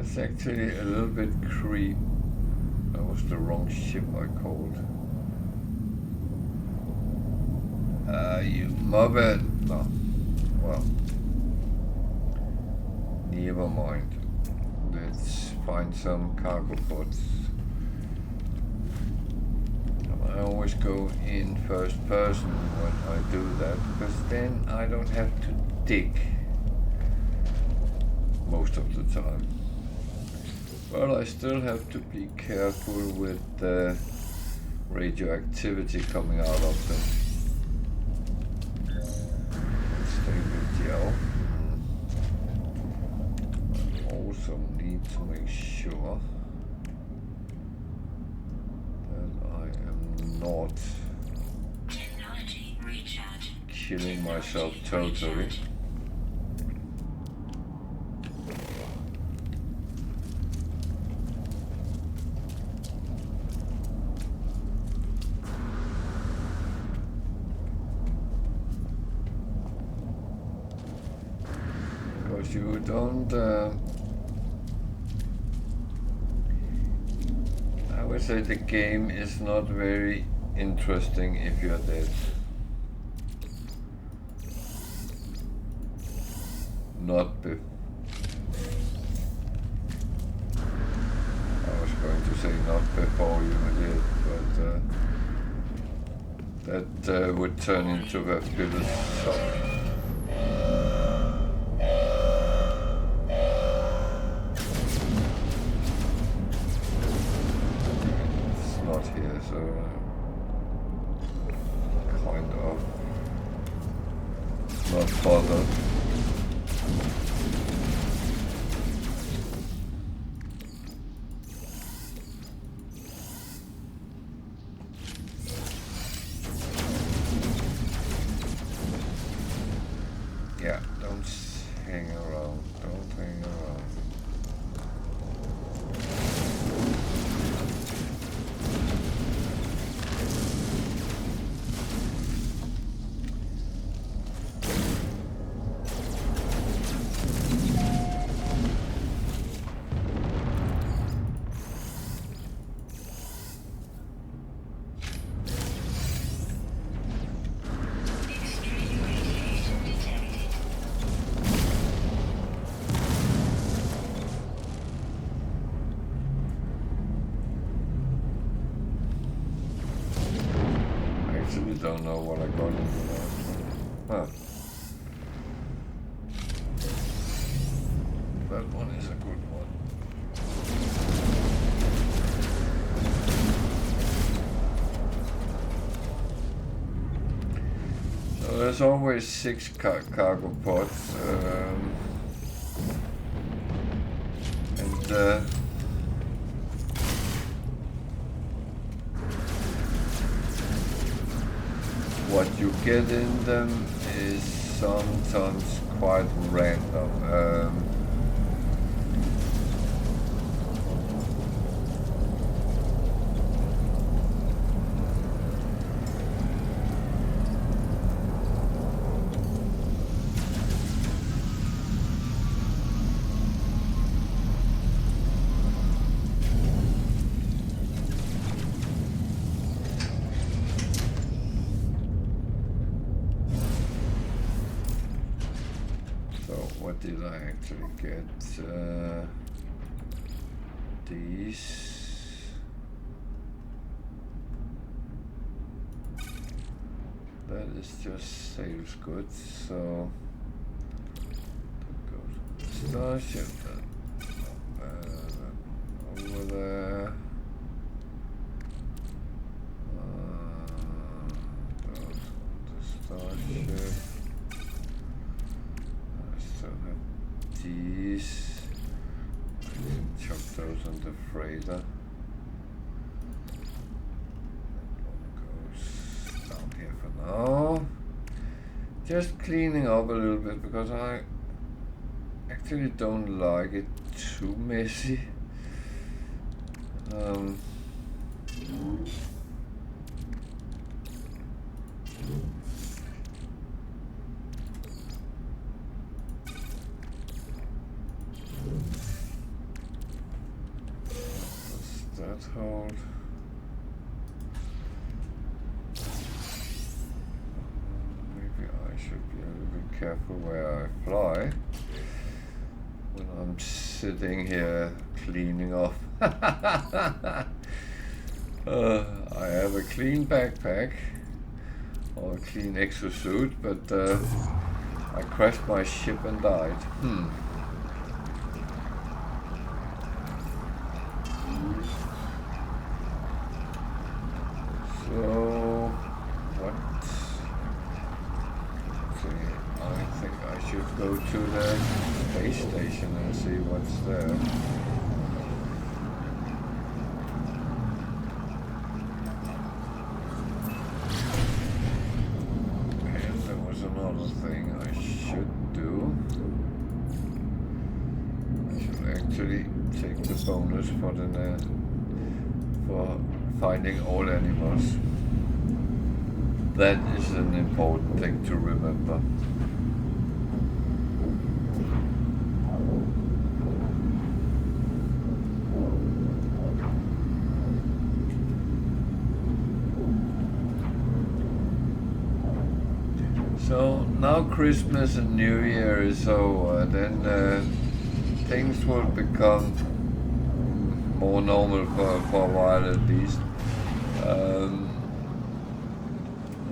That's actually a little bit creep. That was the wrong ship I called. You muppet. No. Well. Never mind. Let's find some cargo pods. I always go in first person when I do that, because then I don't have to dig most of the time. But I still have to be careful with the radioactivity coming out of them. Stay with gel. I also need to make sure that I am not killing myself totally. You don't, I would say the game is not very interesting if you're dead. Not be. I was going to say not before you did, but that would turn into a philosophy. Kind of not bothered. Yeah, don't hang around. Don't hang around. Don't know what I got into that. Huh. That one is a good one. So there's always 6 cargo pods, and what you get in them is sometimes quite random. What did I actually get? These. That is just sales goods, so that goes to the starship. Over there. Goes to the starship. These, chuck those on the freighter. That one goes down here for now. Just cleaning up a little bit because I actually don't like it too messy. let's hold. Maybe I should be a little bit careful where I fly when I'm sitting here cleaning off. I have a clean backpack or a clean exosuit, but I crashed my ship and died. So, what? See, I think I should go to the space station and see what's there. And there was another thing I should do. I should actually take the bonus for the for finding all animals. That is an important thing to remember. So now Christmas and New Year is over, then things will become more normal for a while at least.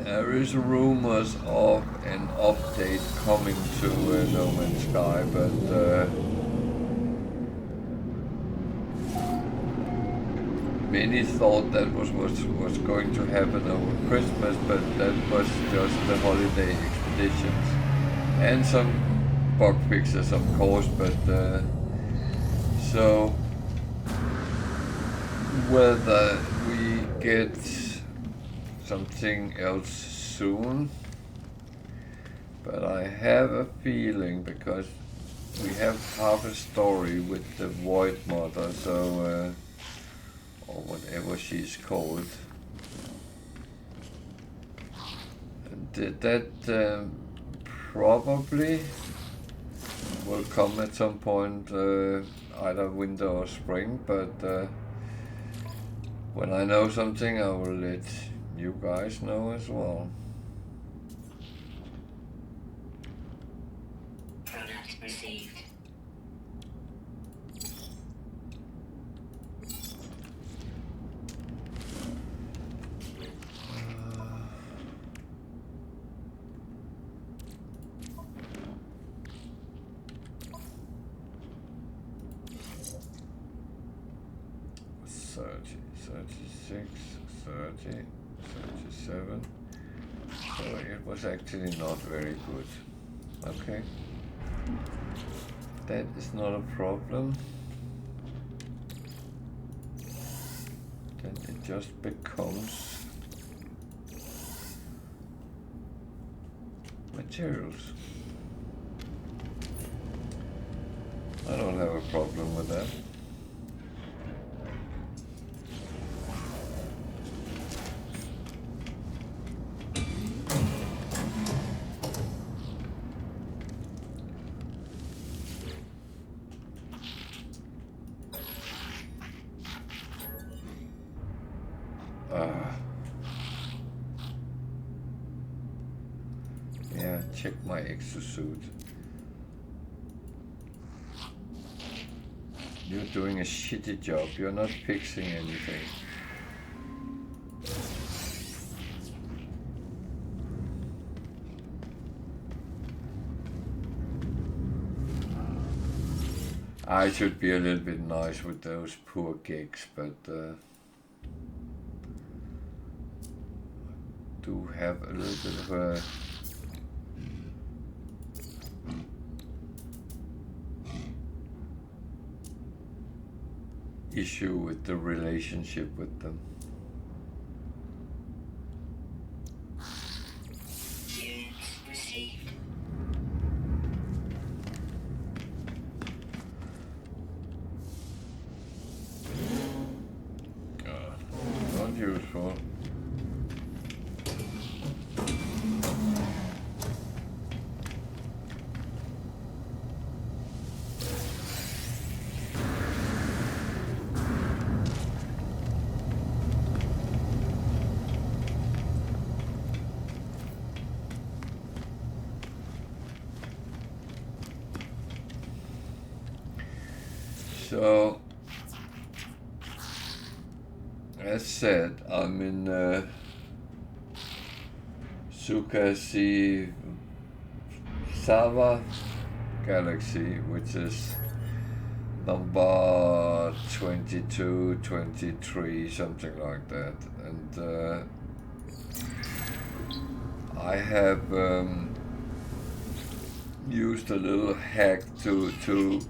There is rumors of an update coming to No Man's Sky, but many thought that was going to happen over Christmas, but that was just the holiday expeditions and some bug fixes, of course. But so whether we get something else soon, but I have a feeling because we have half a story with the Void Mother, so or whatever she's called. That probably will come at some point, either winter or spring, but when I know something, I will let you guys know as well. Product received. $30, $36, $30, $37. So it was actually not very good. Okay. That is not a problem. Then it just becomes materials. I don't have a problem with that. Yeah, check my exosuit. You're doing a shitty job. You're not fixing anything. I should be a little bit nice with those poor gigs, but do have a little bit of a issue with the relationship with them. Received. Not useful. So, as said, I'm in Zukasizawa Galaxy, which is number 22, 23, something like that. And I have used a little hack to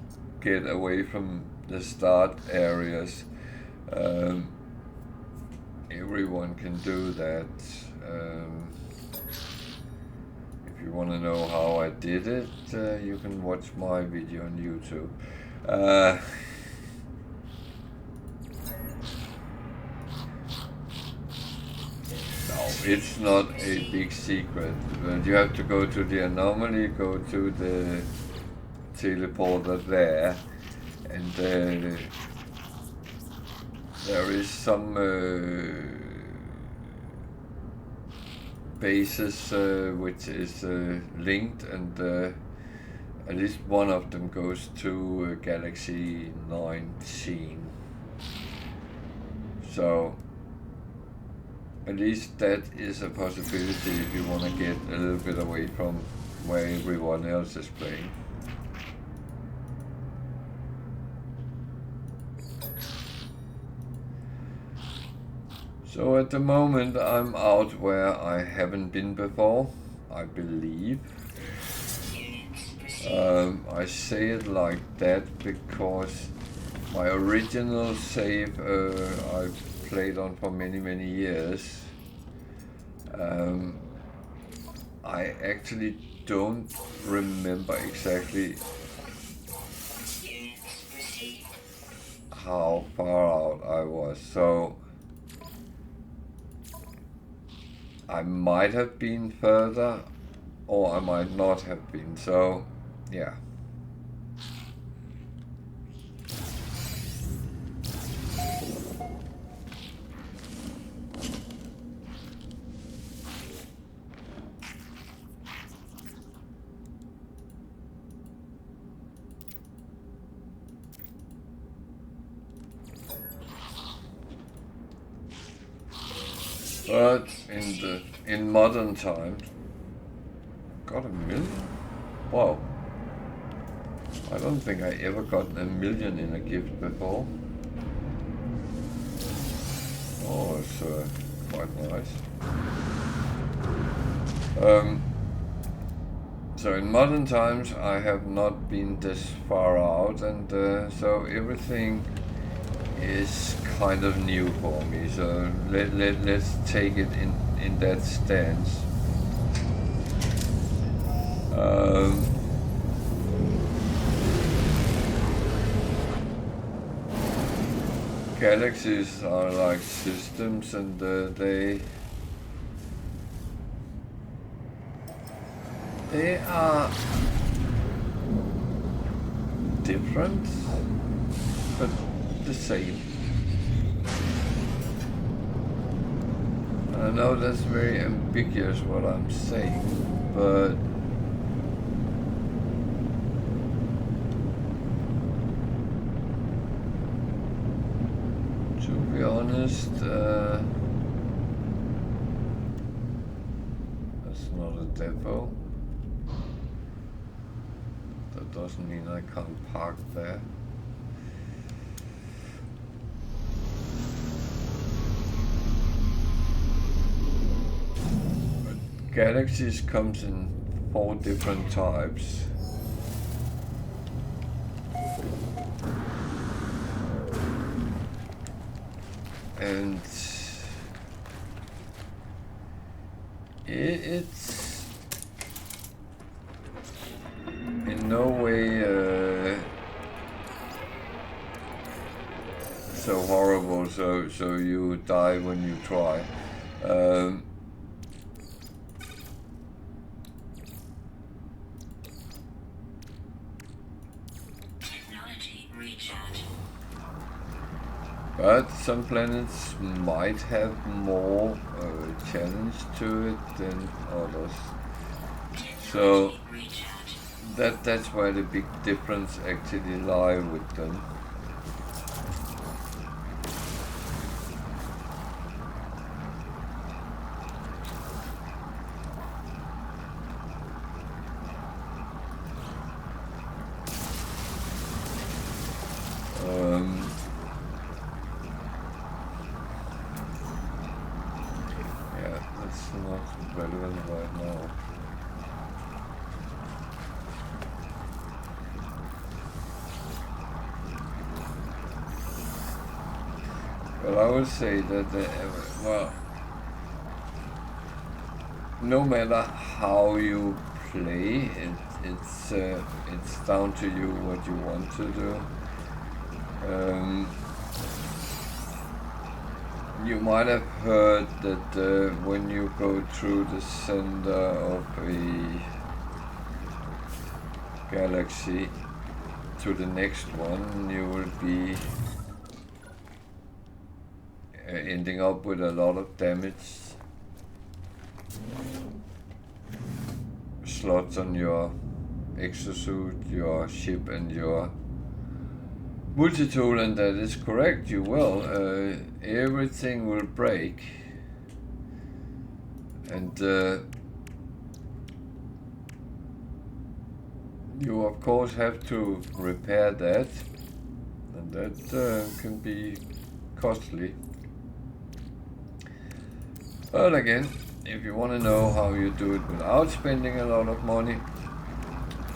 get away from the start areas. Everyone can do that. If you want to know how I did it, you can watch my video on YouTube. No, it's not a big secret, but you have to go to the anomaly, go to the teleporter there, and there is some bases which is linked, and at least one of them goes to Galaxy 19. So at least that is a possibility if you want to get a little bit away from where everyone else is playing. So at the moment I'm out where I haven't been before, I believe. I say it like that because my original save I've played on for many years. I actually don't remember exactly how far out I was, so I might have been further or I might not have been, so yeah. But in modern times, got 1 million? Wow. I don't think I ever got 1 million in a gift before. Oh, it's quite nice. So in modern times I have not been this far out, and so everything is kind of new for me, so let's take it in that stance. Galaxies are like systems, and they are different, but the same. I know that's very ambiguous what I'm saying, but to be honest, that's not a depot. That doesn't mean I can't park there. Galaxies comes in 4 different types. And it's in no way so horrible, so you die when you try. But some planets might have more challenge to it than others. So that's where the big difference actually lies with them. But I would say that, well, no matter how you play, it's down to you what you want to do. You might have heard that when you go through the center of a galaxy to the next one, you will be ending up with a lot of damage slots on your exosuit, your ship, and your multi-tool, and that is correct, you will. Everything will break, and you of course have to repair that, and that can be costly. But again, if you want to know how you do it without spending a lot of money,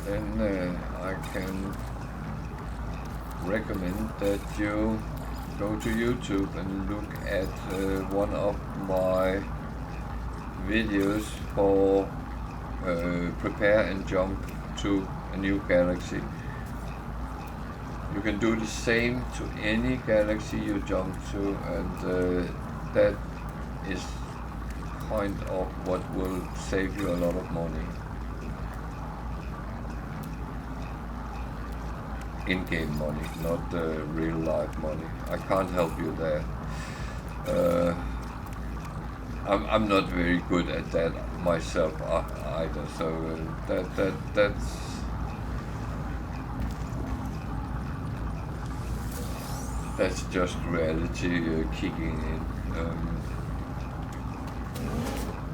then I can recommend that you go to YouTube and look at one of my videos for prepare and jump to a new galaxy. You can do the same to any galaxy you jump to, and that is kind of what will save you a lot of money. In-game money, not real life money. I can't help you there. I'm not very good at that myself either, so that's just reality kicking in.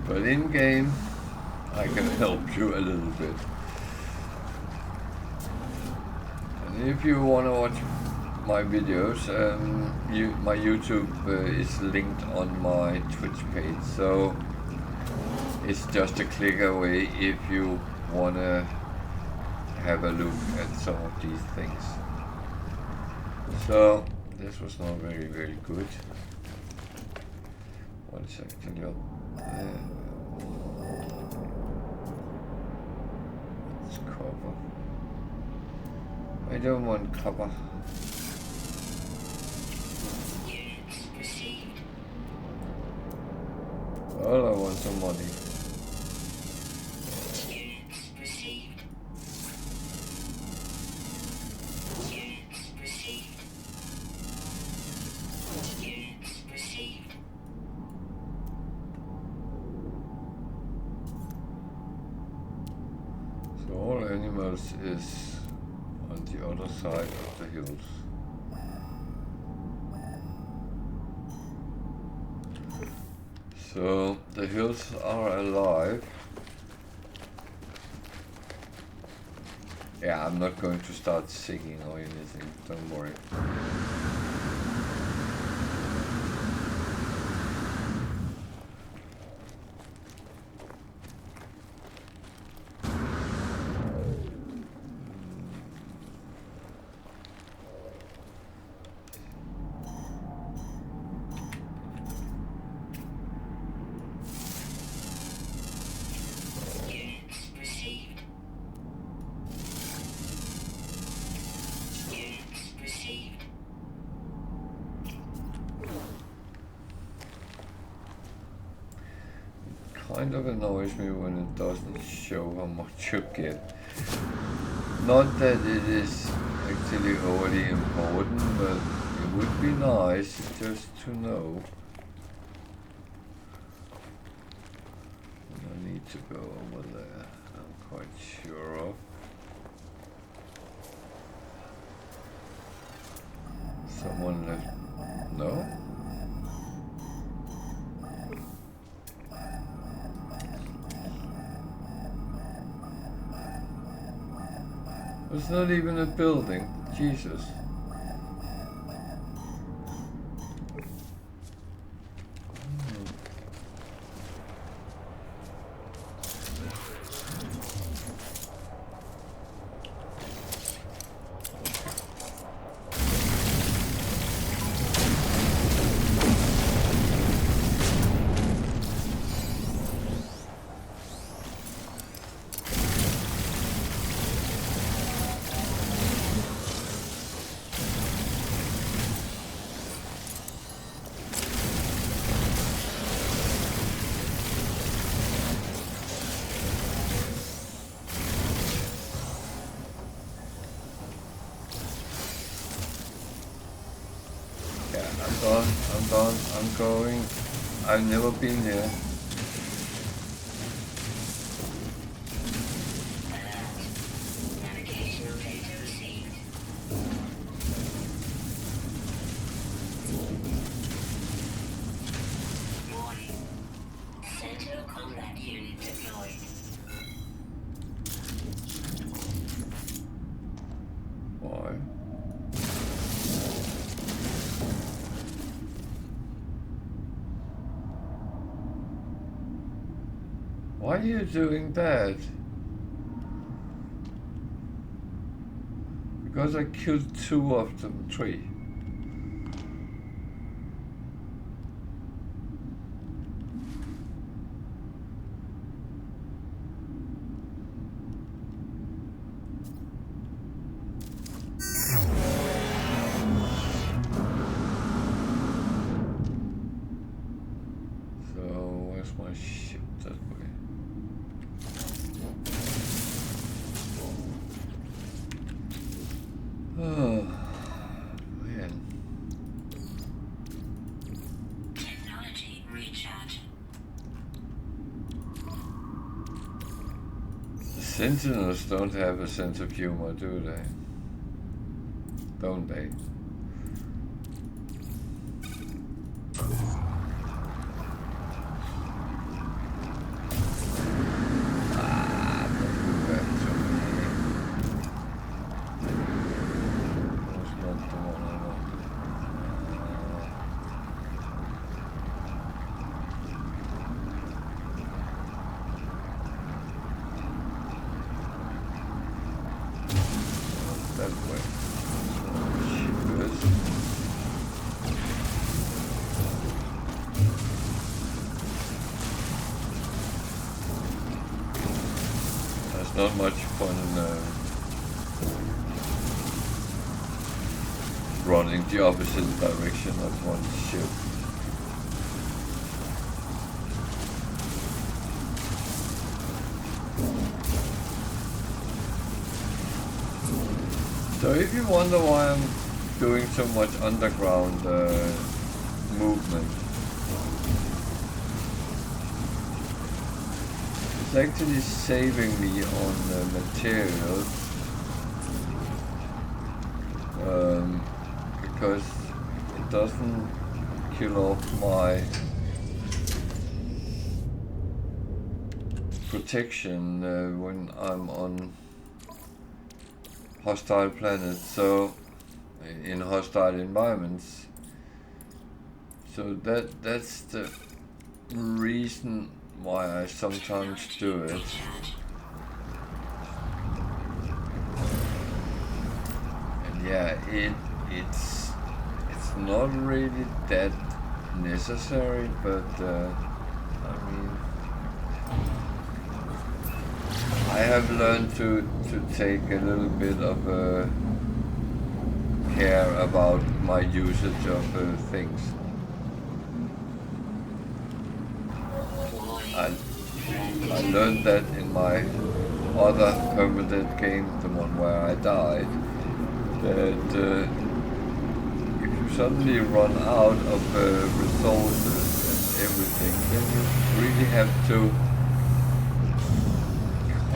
But in game, I can help you a little bit. And if you want to watch my videos, my YouTube is linked on my Twitch page, so it's just a click away if you want to have a look at some of these things. So this was not very, very good. 1 second, yo. Let's cover. I don't want copper. Well, I want some money. So all animals is on the other side of the hills. So the hills are alive. Yeah, I'm not going to start singing or anything, don't worry. Kind of annoys me when it doesn't show how much you get. Not that it is actually overly important, but it would be nice just to know. I need to go over there, I'm quite sure of. Someone left. No? It's not even a building. Jesus. I'm done, I'm going. I've never been here. Navigational data received. Warning. Sentinel combat unit deployed. Why? Why are you doing that? Because I killed 2 of them, 3. So where's my ship that way? Oh man. Technology recharge. The Sentinels don't have a sense of humor, do they? Don't they? Not much fun running the opposite direction of one ship. So if you wonder why I'm doing so much underground movement, it's actually saving me on materials, because it doesn't kill off my protection when I'm on hostile planets, so in hostile environments. So that's the reason why I sometimes do it. And yeah, it's not really that necessary, but I mean, I have learned to take a little bit of care about my usage of things. I learned that in my other Permadeath game, the one where I died, that if you suddenly run out of resources and everything, then you really have to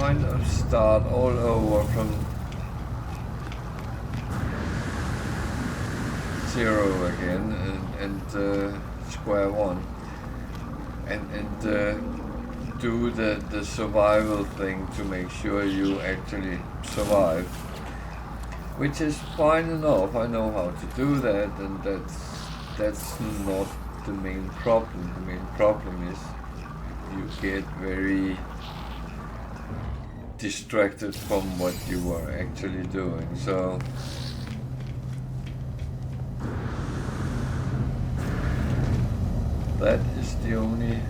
kind of start all over from 0 again and square one. And do the survival thing to make sure you actually survive, which is fine enough. I know how to do that, and that's not the main problem. The main problem is you get very distracted from what you were actually doing. So that is the only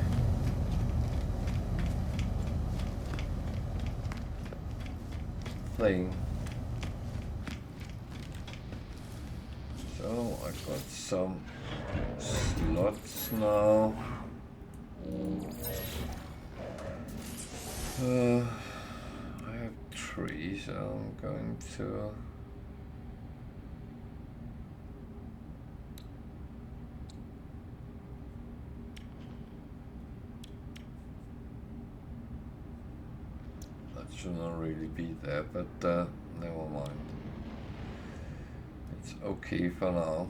thing. So I got some slots now. I have 3, so I'm going to should not really be there, but never mind. It's okay for now.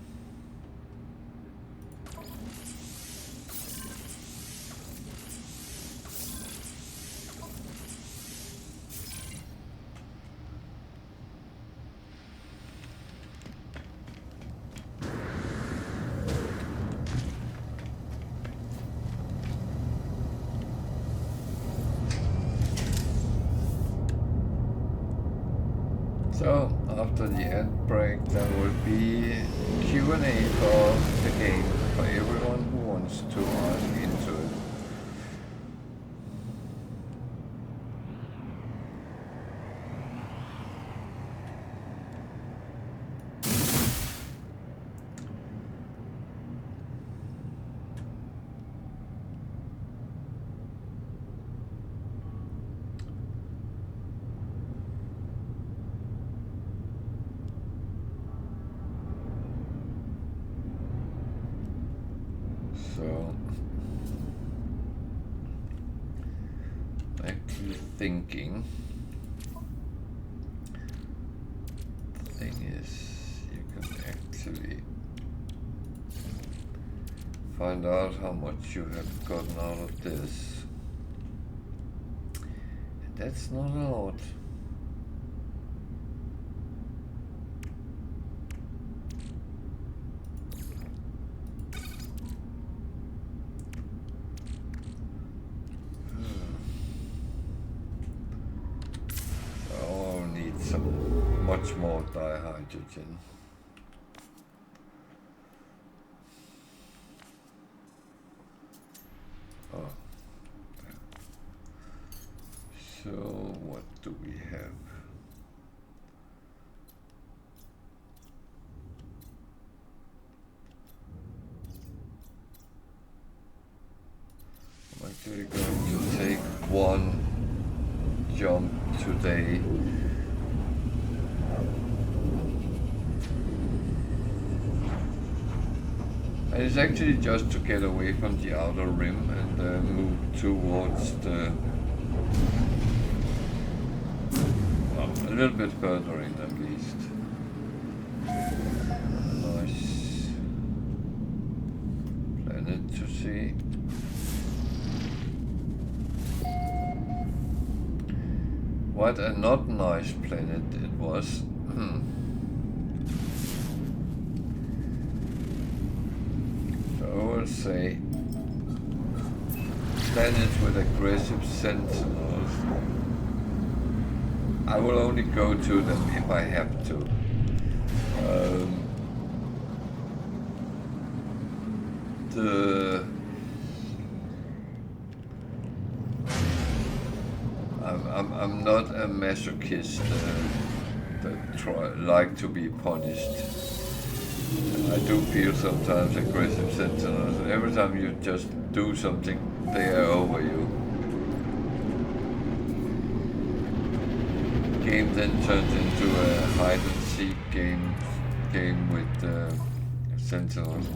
So, after the end break, there will be Q&A for the game, for everyone who wants to ask into it. So, actually thinking, the thing is, you can actually find out how much you have gotten out of this. And that's not a lot. Much more dihydrogen. Oh. So what do we have? I'm actually going to take one jump today. And it's actually just to get away from the outer rim and move towards the, well, a little bit further in at least. Nice planet to see. What a not nice planet it was. I will say planets with aggressive sentinels. I will only go to them if I have to. I'm not a masochist that like to be punished. I do feel sometimes aggressive sentinels. Every time you just do something, they are over you. Game then turns into a hide and seek game with sentinels.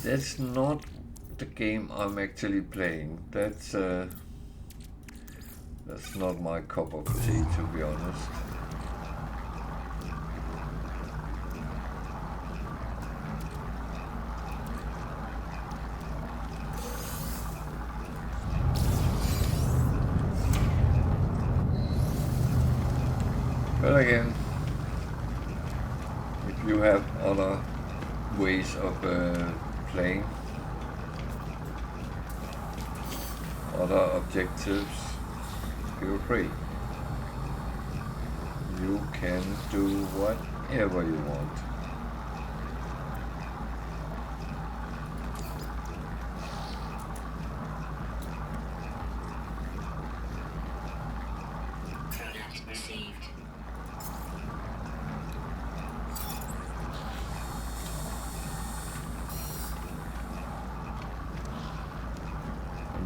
That's not the game I'm actually playing. That's not my cup of tea, to be honest. But again, if you have other ways of playing, other objectives, feel free. You can do whatever you want.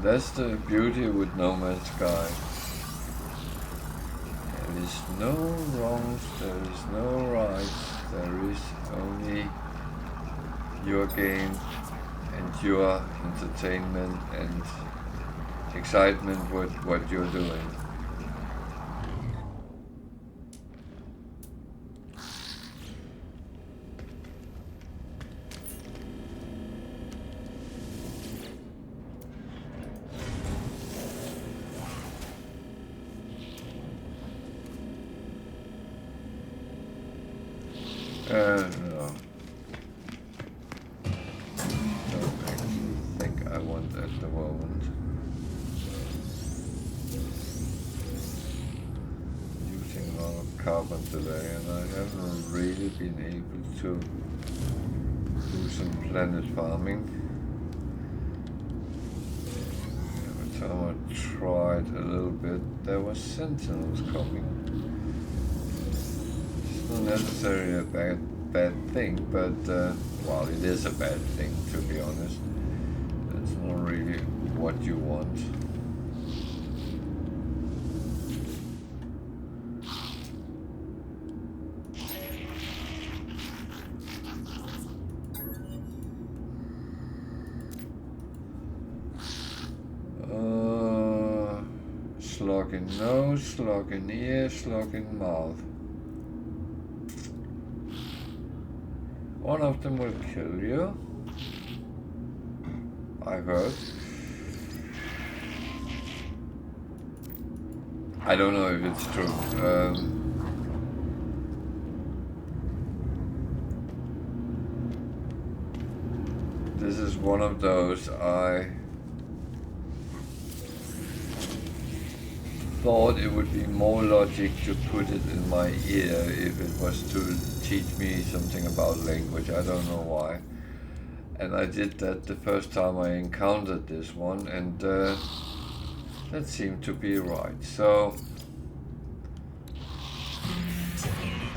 That's the beauty with No Man's Sky. There is no wrongs, there is no rights, there is only your game and your entertainment and excitement with what you're doing. No. Don't actually think I want at the moment. Using a lot of carbon today, and I haven't really been able to do some planet farming. Every time I tried a little bit, there was sentinels coming. It's not necessarily a bad thing, but well, it is a bad thing, to be honest. It's not really what you want. Slug in nose, slug in ear, slug in mouth. One of them will kill you, I heard. I don't know if it's true. This is one of those I thought it would be more logic to put it in my ear if it was to teach me something about language. I don't know why. And I did that the first time I encountered this one, and that seemed to be right. So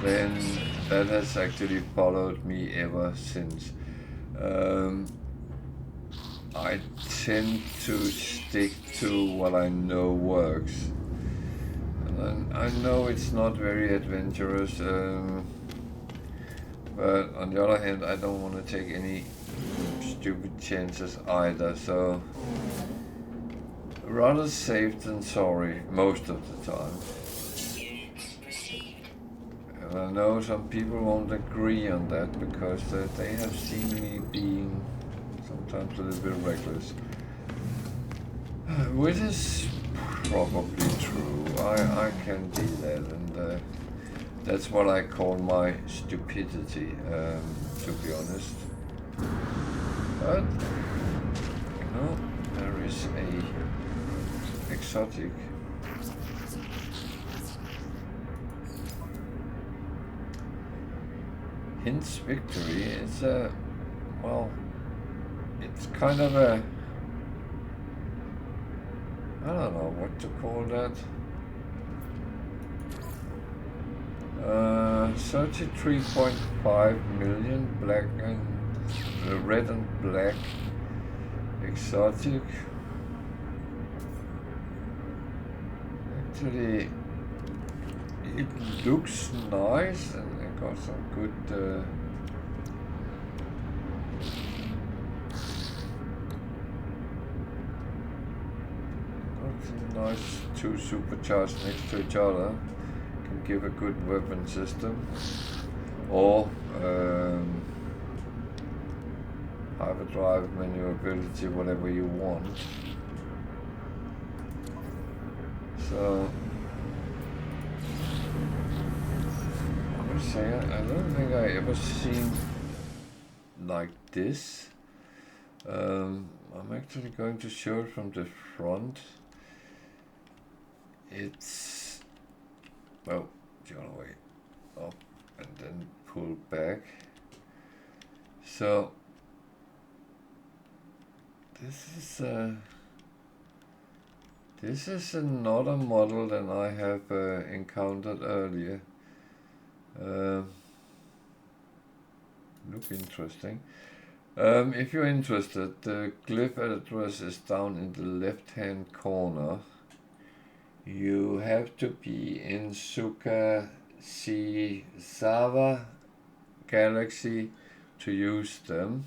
then that has actually followed me ever since. I tend to stick to what I know works. And I know it's not very adventurous, but on the other hand, I don't want to take any stupid chances either, so rather safe than sorry most of the time. And I know some people won't agree on that because they have seen me being sometimes a little bit reckless, which is probably true. I can be that, and that's what I call my stupidity, to be honest. But you know, there is a exotic. Hint's victory is well, it's kind of a, I don't know what to call that. 33.5 million black and red and black exotic. Actually, it looks nice, and it got some good nice two supercharged next to each other. Can give a good weapon system, or hyperdrive, maneuverability, whatever you want. So I would say I don't think I ever seen like this. I'm actually going to show it from the front. It's, well, the other way up and then pull back. So this is another model than I have encountered earlier. Look interesting. If you're interested, the glyph address is down in the left hand corner. You have to be in Zukasizawa Galaxy to use them.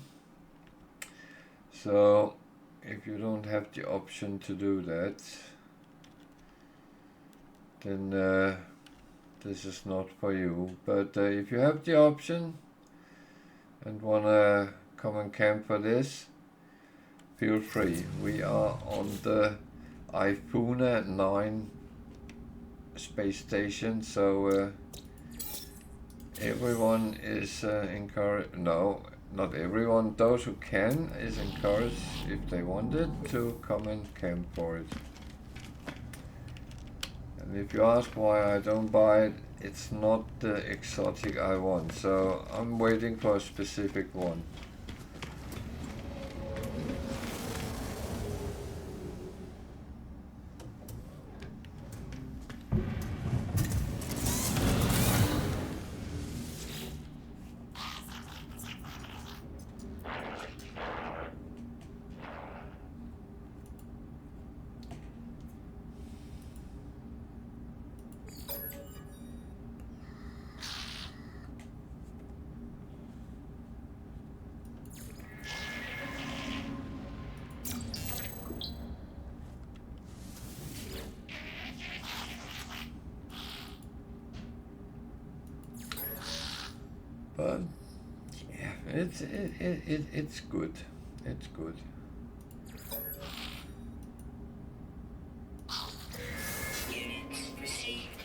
So if you don't have the option to do that, then this is not for you. But if you have the option and wanna come and camp for this, feel free. We are on the Ifuna 9 space station, so everyone is encouraged. No, not everyone. Those who can is encouraged, if they wanted, to come and camp for it. And if you ask why I don't buy it, it's not the exotic I want. So I'm waiting for a specific one. But yeah, it's good. It's good. Units received.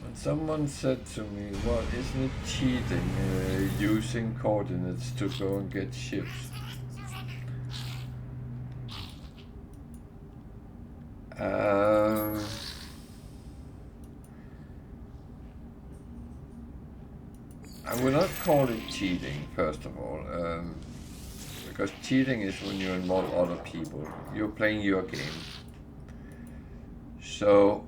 And someone said to me, "Well, isn't it cheating using coordinates to go and get ships?" I would not call it cheating, first of all, because cheating is when you involve other people. You're playing your game. So,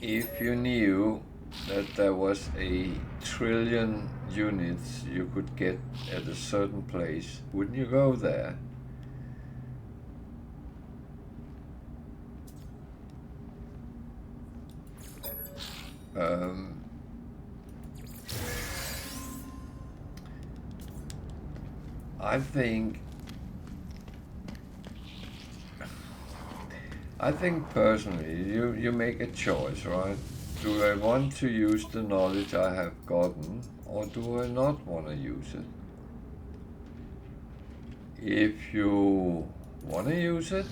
if you knew that there was a trillion units you could get at a certain place, wouldn't you go there? I think personally, you make a choice, right? Do I want to use the knowledge I have gotten, or do I not want to use it? If you want to use it,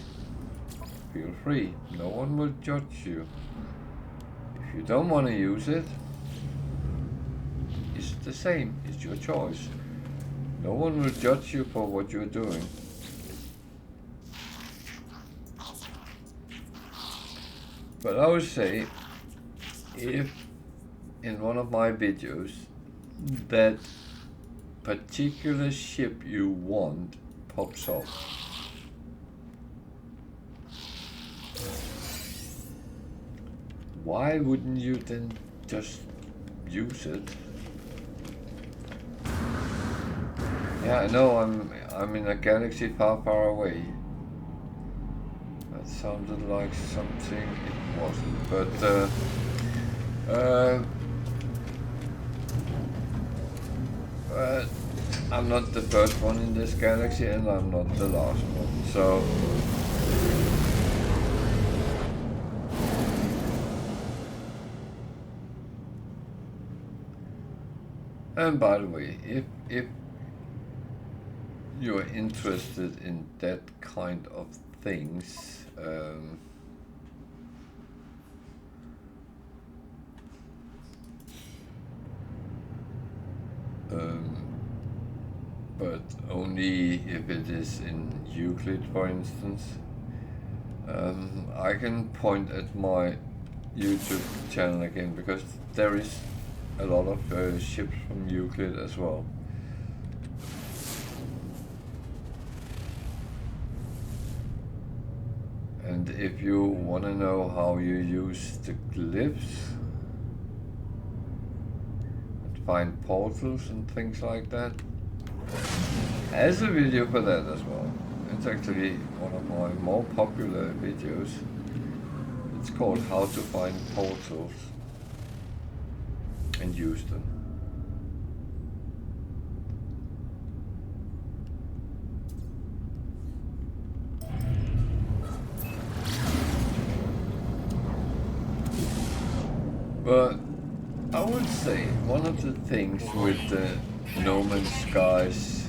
feel free. No one will judge you. If you don't want to use it, it's the same. It's your choice. No one will judge you for what you're doing. But I would say, if in one of my videos that particular ship you want pops up, why wouldn't you then just use it? Yeah, I know I'm in a galaxy far, far away. That sounded like something it wasn't, but I'm not the first one in this galaxy, and I'm not the last one. So and by the way, if you're interested in that kind of things, but only if it is in Euclid, for instance. I can point at my YouTube channel again, because there is a lot of ships from Euclid as well. And if you want to know how you use the glyphs and find portals and things like that, there's a video for that as well. It's actually one of my more popular videos. It's called How to Find Portals and Use them. But I would say one of the things with the No Man's Skies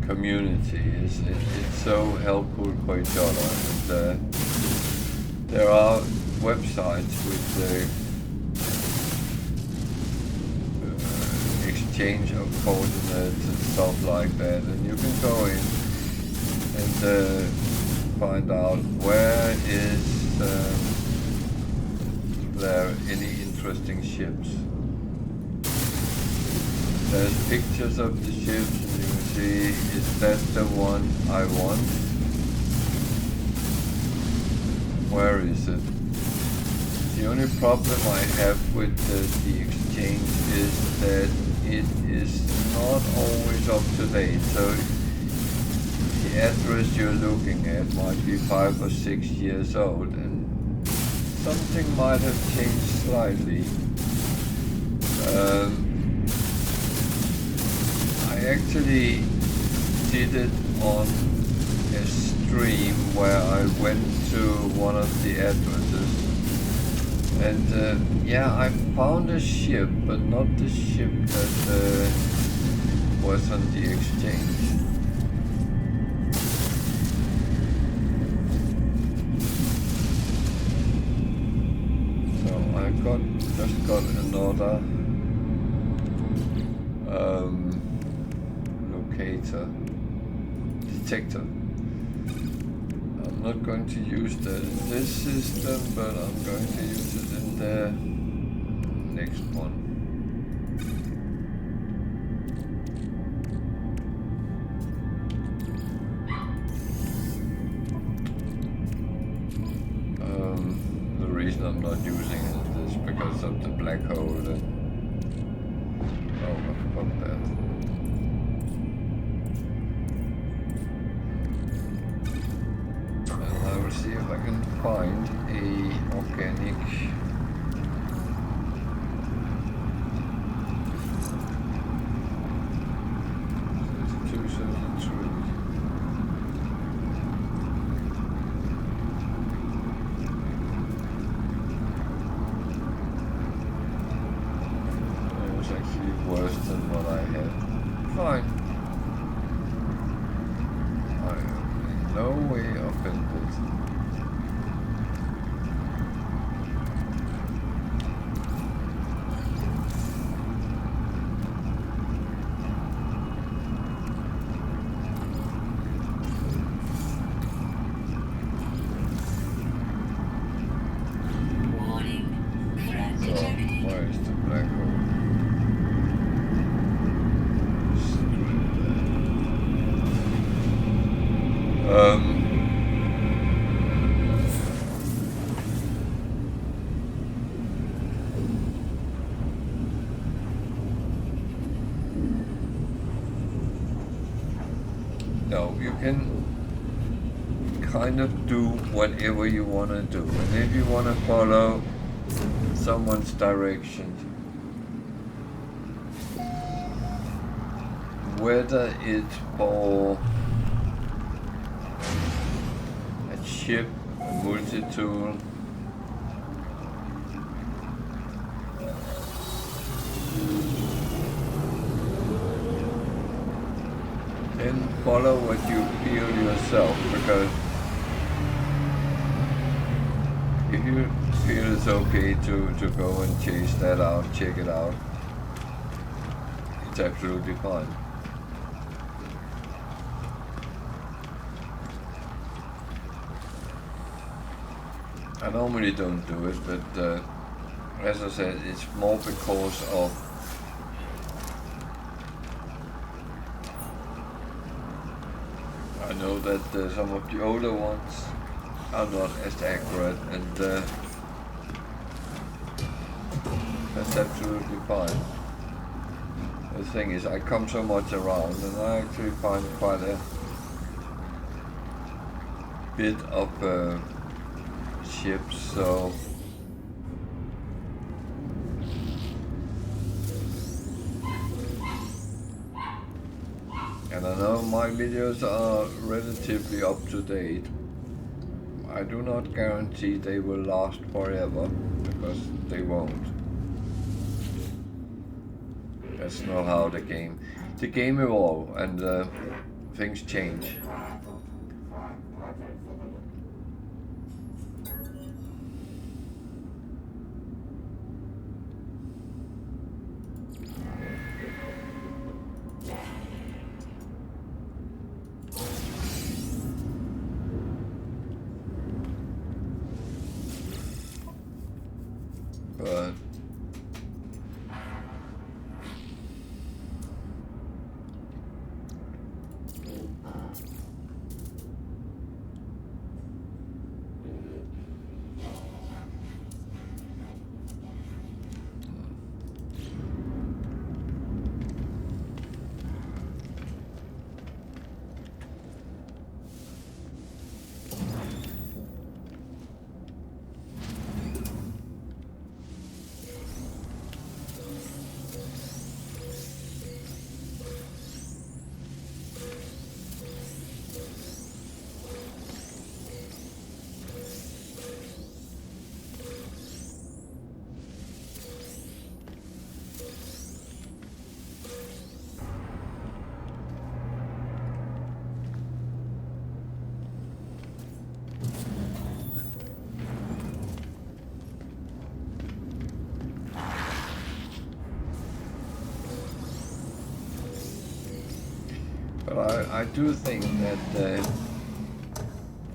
community is it's so helpful for each other, and There are websites with exchange of coordinates and stuff like that, and you can go in and find out where is there any interesting ships. There's pictures of the ships and you can see, is that the one I want? Where is it? The only problem I have with the exchange is that it is not always up to date. So the address you're looking at might be 5 or 6 years old and something might have changed slightly. I actually did it on a stream where I went to one of the addresses and yeah, I found a ship, but not the ship that was on the exchange. So I just got another detector. I'm not going to use that in this system, but I'm going to use it in the next one. The reason I'm not using it is because of the black hole. Oh, I forgot that. I will see if I can find a organic It was actually worse than what I had. Fine. I am in no way offended. No, you can kind of do whatever you want to do, and if you want to follow someone's directions, whether it's for a ship, a multi-tool, then follow what you feel yourself, because if you feel it's okay to go and chase that out, check it out, it's absolutely fine. I normally don't do it, but as I said, it's more because of I know that some of the older ones are not as accurate, and that's absolutely fine. The thing is, I come so much around, and I actually find quite a bit of ships, so and I know my videos are relatively up to date. I do not guarantee they will last forever, because they won't. That's not how the game evolves, and things change. but I do think that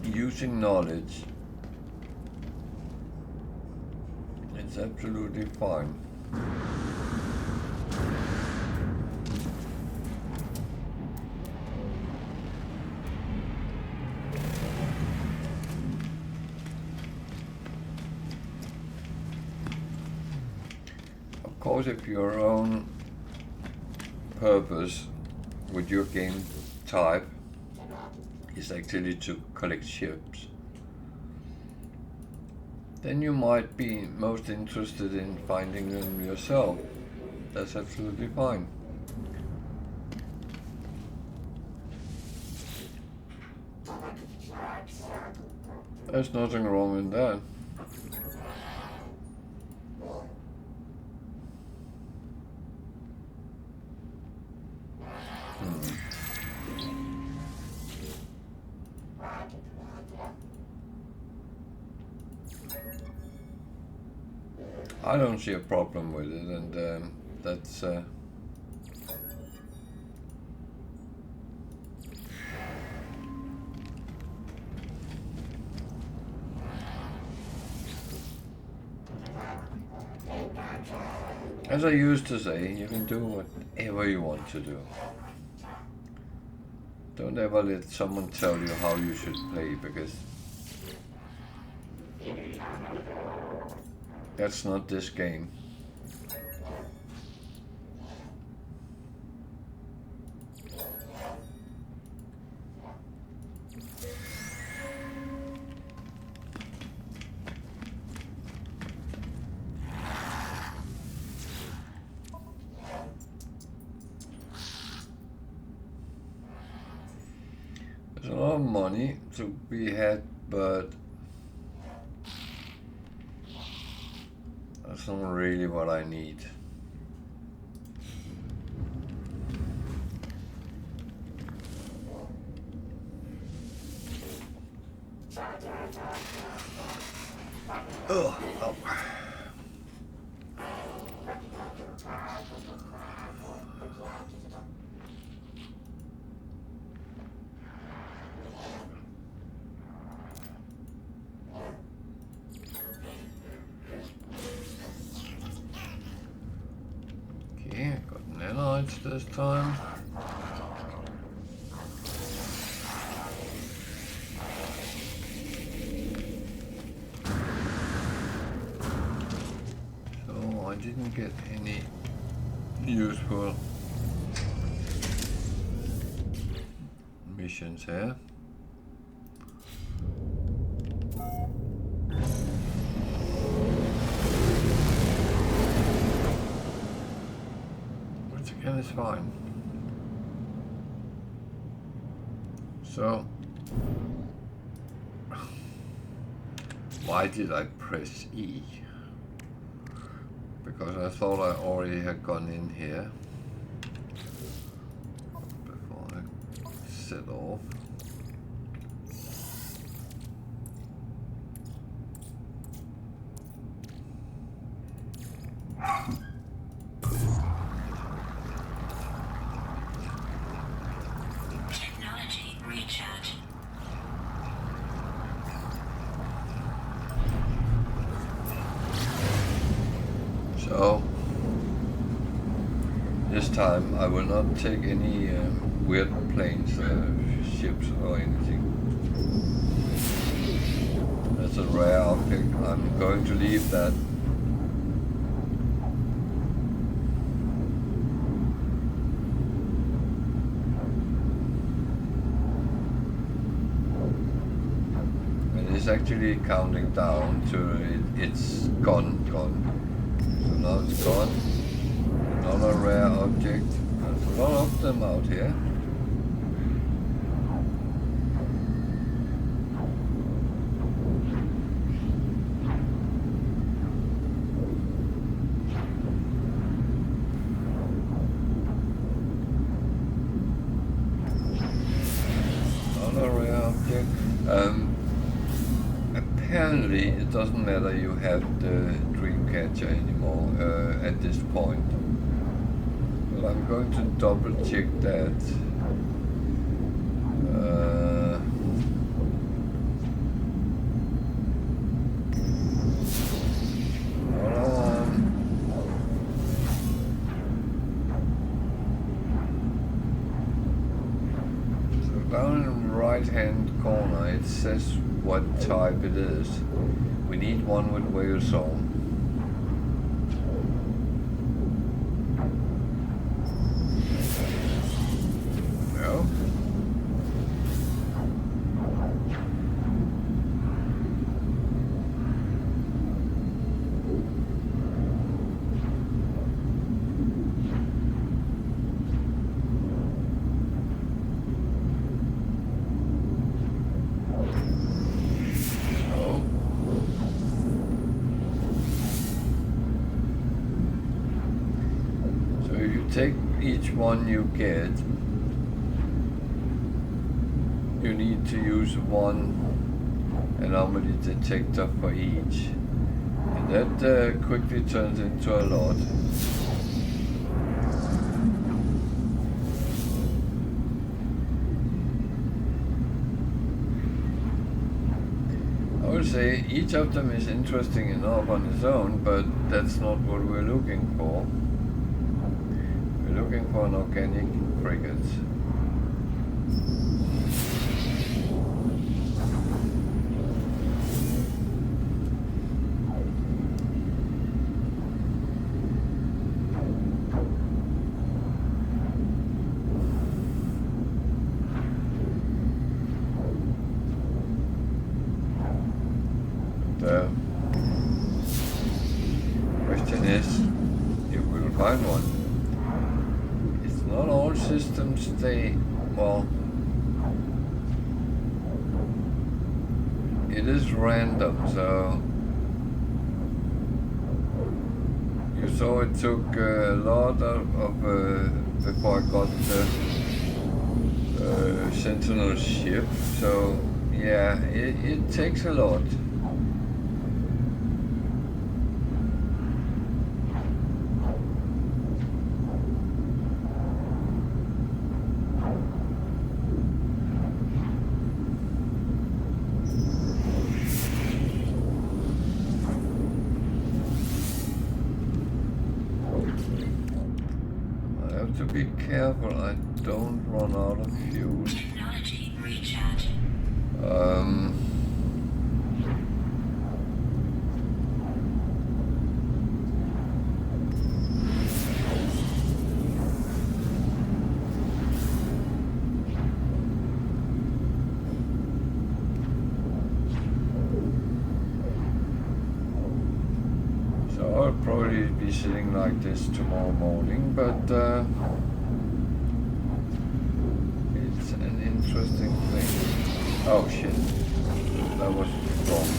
using knowledge, it's absolutely fine. Of course, if your own purpose with your game type is actually to collect ships, then you might be most interested in finding them yourself. That's absolutely fine. There's nothing wrong in that. I don't see a problem with it, and that's as I used to say, you can do whatever you want to do. Don't ever let someone tell you how you should play, because that's not this game. There's a lot of money to be had, but that's not really what I need. Ugh. Oh. Okay, got nanites this time. So I didn't get any useful missions here. And it's fine. So, why did I press E? Because I thought I already had gone in here before I set off. So this time I will not take any weird planes, ships or anything. That's a rare object. I'm going to leave that. It's actually counting down to it's gone. So now it's gone. Another rare object. There's a lot of them out here. Another rare object. Apparently it doesn't matter you have the Dreamcatcher anymore at this point. But I'm going to double check that. Hold on. So down in the right hand corner it says what type it is. We need one with whale song. No. Take each one you get, you need to use one anomaly detector for each, and that quickly turns into a lot. I would say each of them is interesting enough on its own, but that's not what we're looking for. Looking for an organic frigate. The question is if we will find one. Not all systems stay, well, it is random, so you saw it took a lot of before I got the Sentinel ship, so yeah, it takes a lot. To be careful I don't run out of fuel. Technology recharge. So I'll probably be sitting like this tomorrow morning, but it's an interesting thing. Oh shit, that was wrong.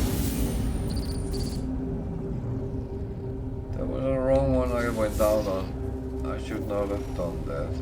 That was a wrong one I went down on. I should not have done that.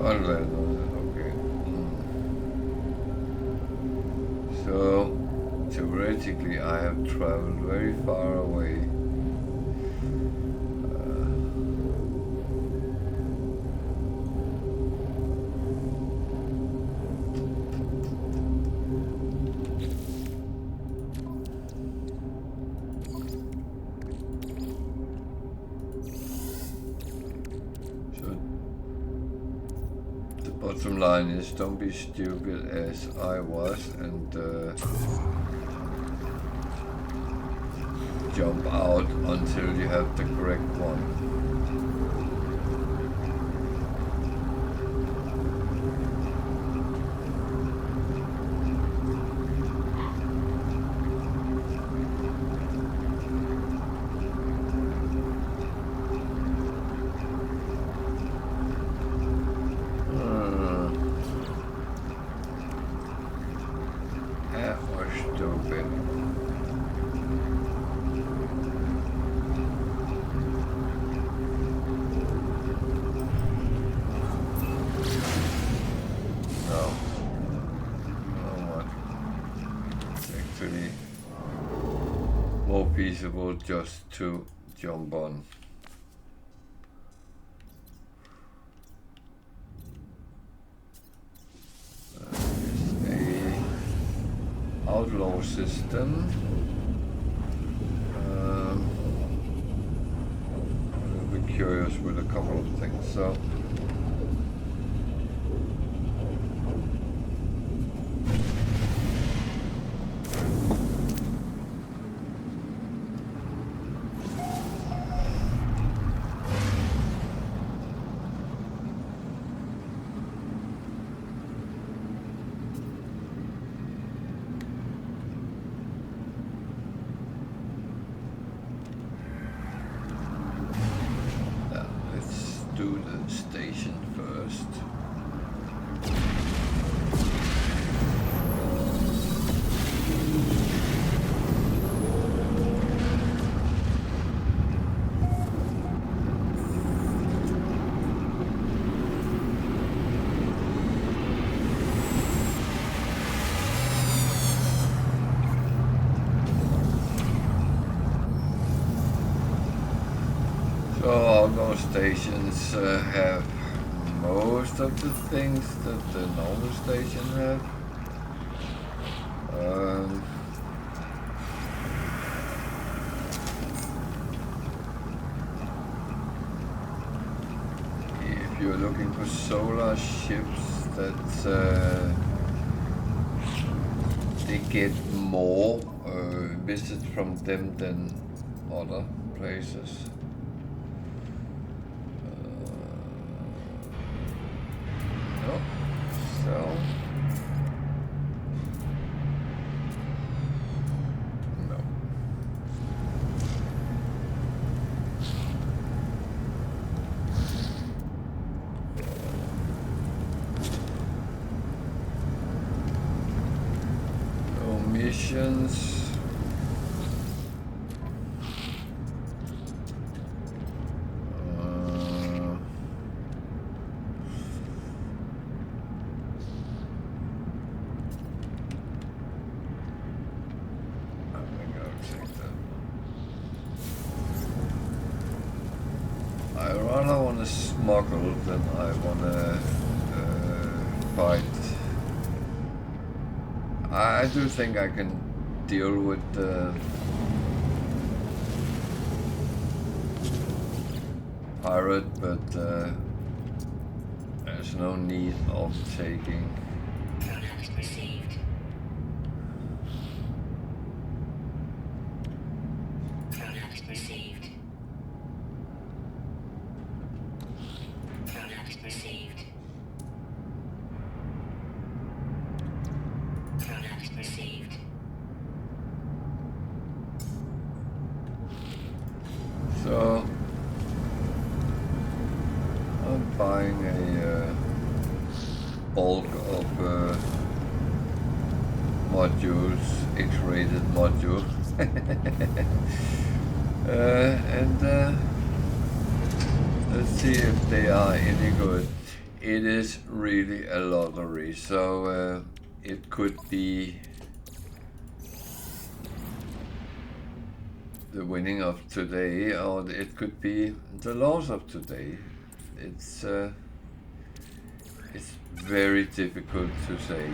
Can't land on it, okay. So, theoretically I have traveled very far away. Bottom line is, don't be stupid as I was and jump out until you have the correct one. Feasible just to jump on. There's a outlaw system. I'm a little bit curious with a couple of things. So. Stations have most of the things that the normal station have. If you're looking for solar ships, that they get more visits from them than other places. Smuggle than I wanna fight. I do think I can deal with the pirate, but there's no need of taking. Product received. Product received. Product received. Product received. So I'm buying a bulk of modules, X-rated modules, and let's see if they are any good. it is really a lottery, so it could be the winning of today, or it could be the loss of today. It's very difficult to say.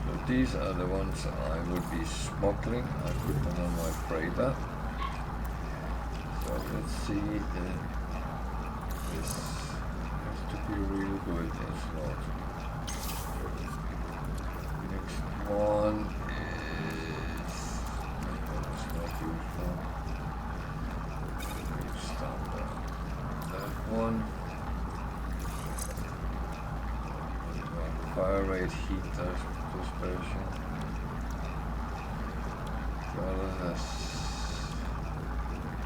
So these are the ones I would be smuggling. I put them on my freighter. So let's see, this has to be really good. It's not. Next one is, it's not useful. Standard. That one. Fire rate heat dispersion. The other has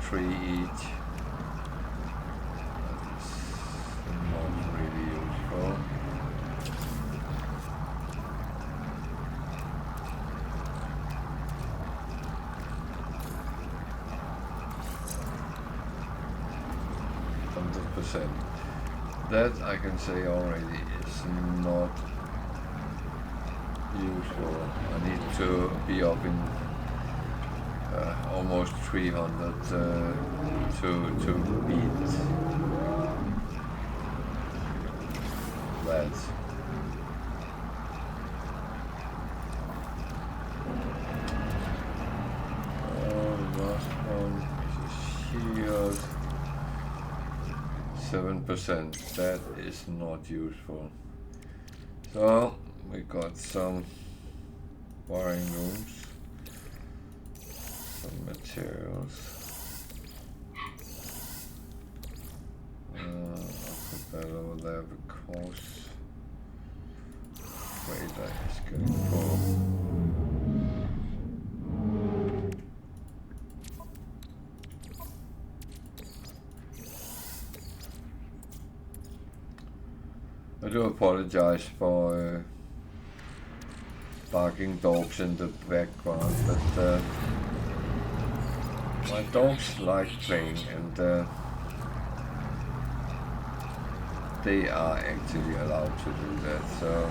3 each. That is not really useful. That I can say already is not useful. I need to be up in almost 300 to beat that. Last one is a shield. 7%. That is not useful. So we got some wiring looms, some materials. I'll put that over there because radar is getting full. I do apologize for barking dogs in the background, but my dogs like playing, and they are actually allowed to do that, so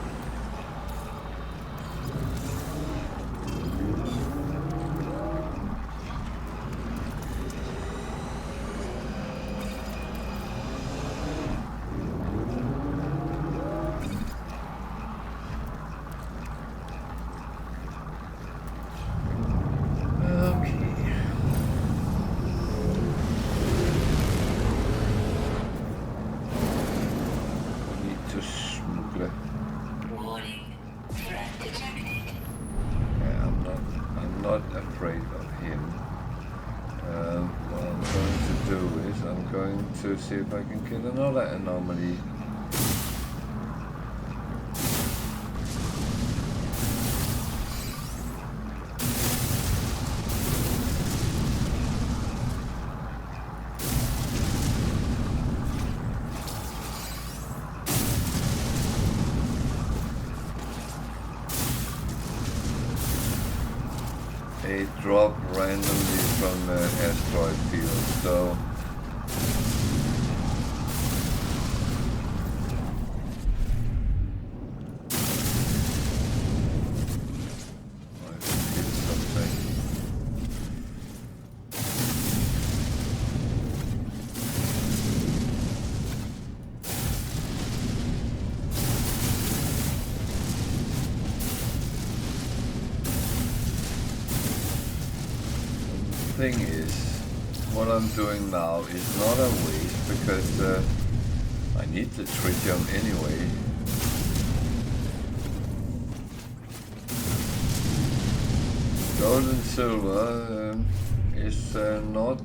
to see if I can kill another anomaly. They drop randomly from the asteroid field, so thing is, what I'm doing now is not a waste because I need the tritium anyway. Gold and silver is not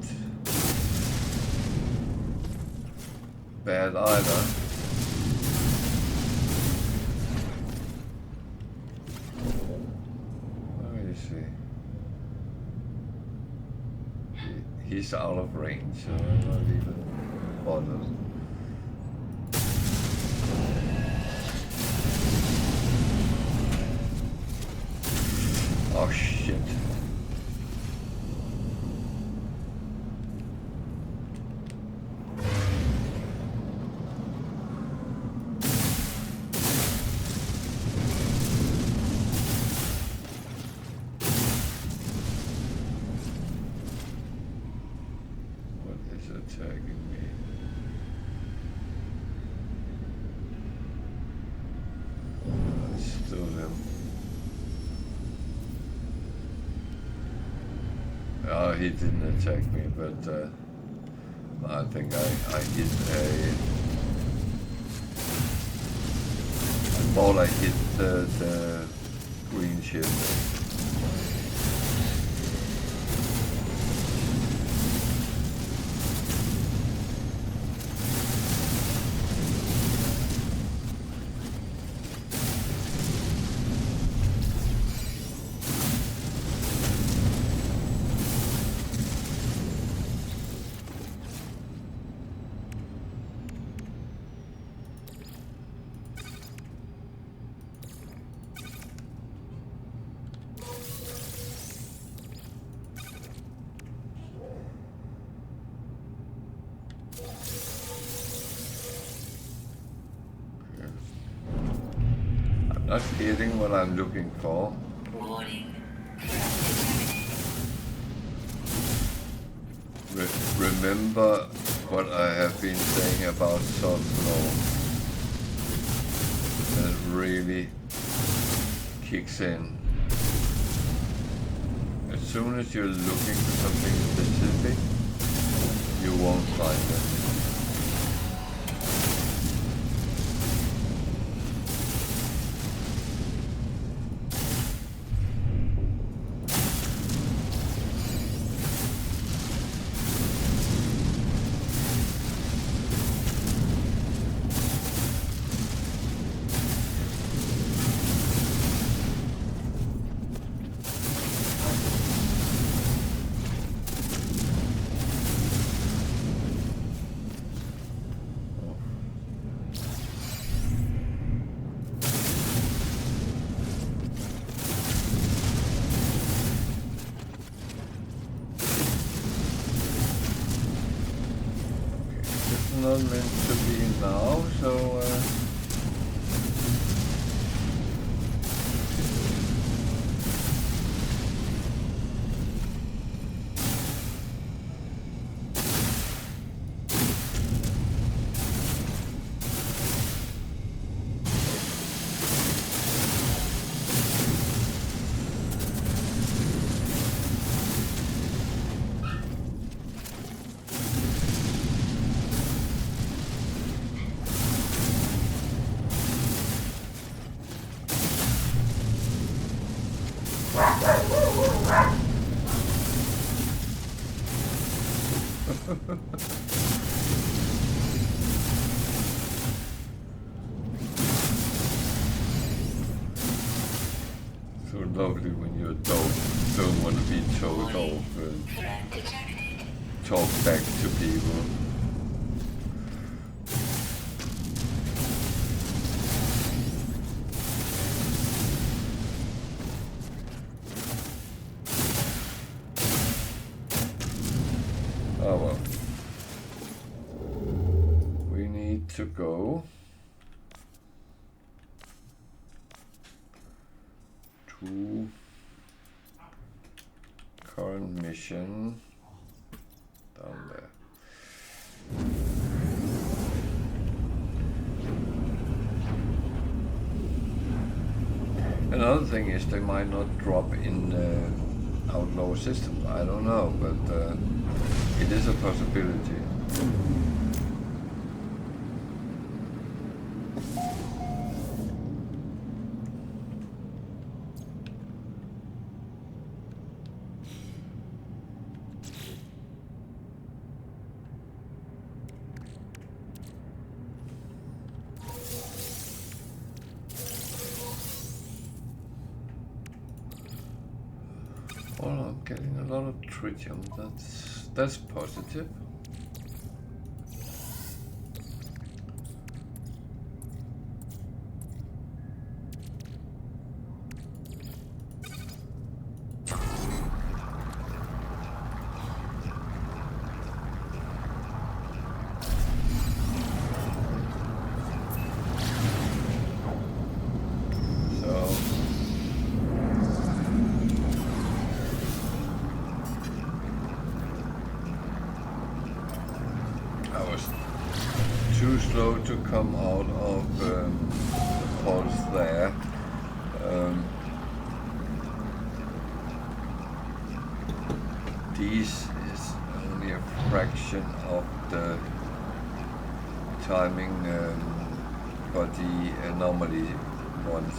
bad either. Where is he? He's out of range, so I'm not even bothered. Oh shit. attacking me? It's still him. Oh, he didn't attack me, but I think I hit I thought I hit the green ship. Not getting what I'm looking for. Warning. Remember what I have been saying about soft law. That really kicks in. As soon as you're looking for something specific, you won't find it. Not meant to be now, so so lovely when you don't want to be told off and talk back to people. Oh well. We need to go to current mission down there. Another thing is they might not drop in outlaw systems. I don't know, but it is a possibility. Well, I'm getting a lot of tritium. That's positive. slow to come out of the pulse there. This is only a fraction of the timing for the anomaly ones.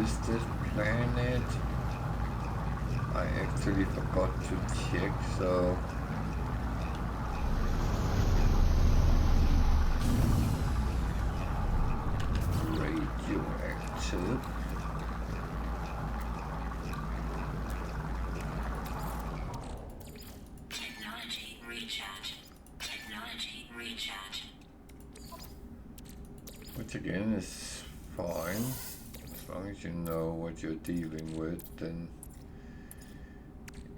Is this planet? I actually forgot to check, so radioactive. Technology recharge. Technology recharge. Which again is fine. As long as you know what you're dealing with, then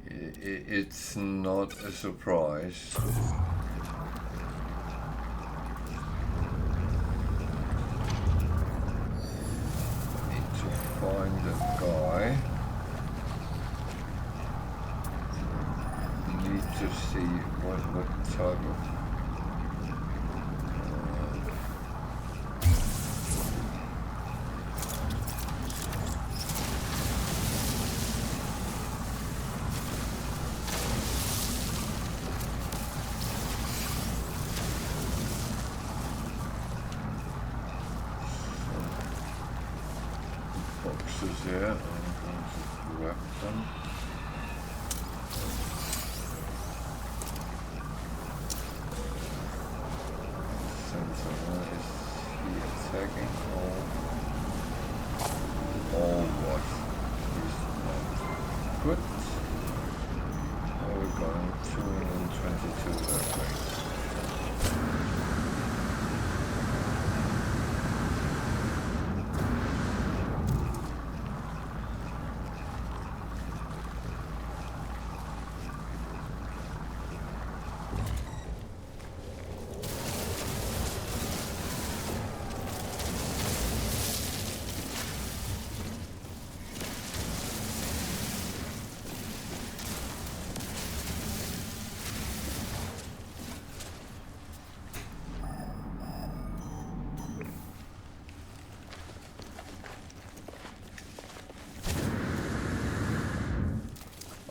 it's not a surprise. I need to find that guy. I need to see what type of here. I'm going to grab them. Sensor is he attacking or what is not good. Oh, we're going 222 that way.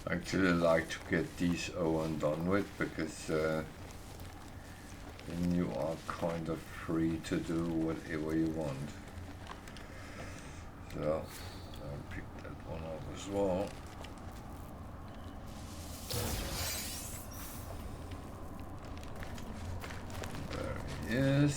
I actually like to get these over and done with, because then you are kind of free to do whatever you want. So I'll pick that one up as well. There he is.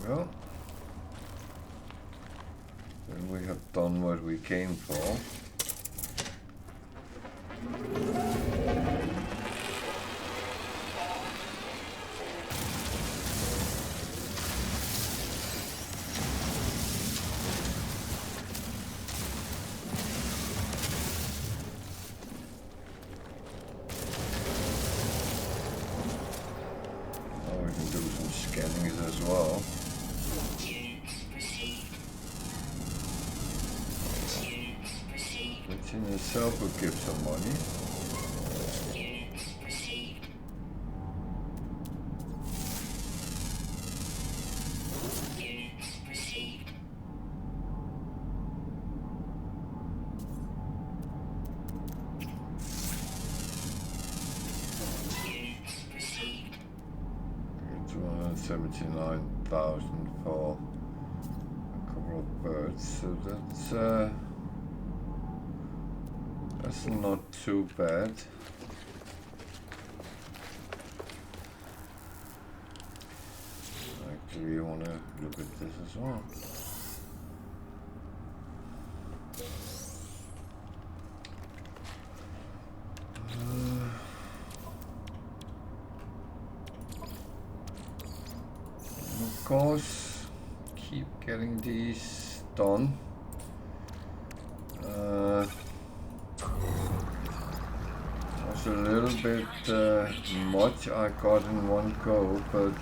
Well, then we have done what we came for. Now we can do some scanning as well. Which in itself will give some money. Units received. Units received. Units received. 279,000 for a couple of birds, so that's not too bad. Actually, I want to look at this as well. Of course, keep getting these done. little bit much I got in one go, but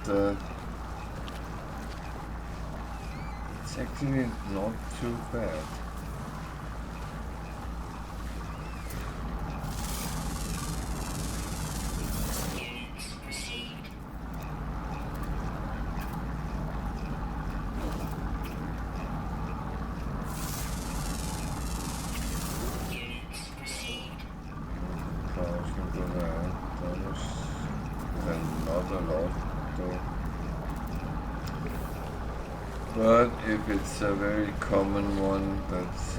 it's actually not too bad. Units received. Units received. Clouds can go there. That was not a lot though. But if it's a very common one, that's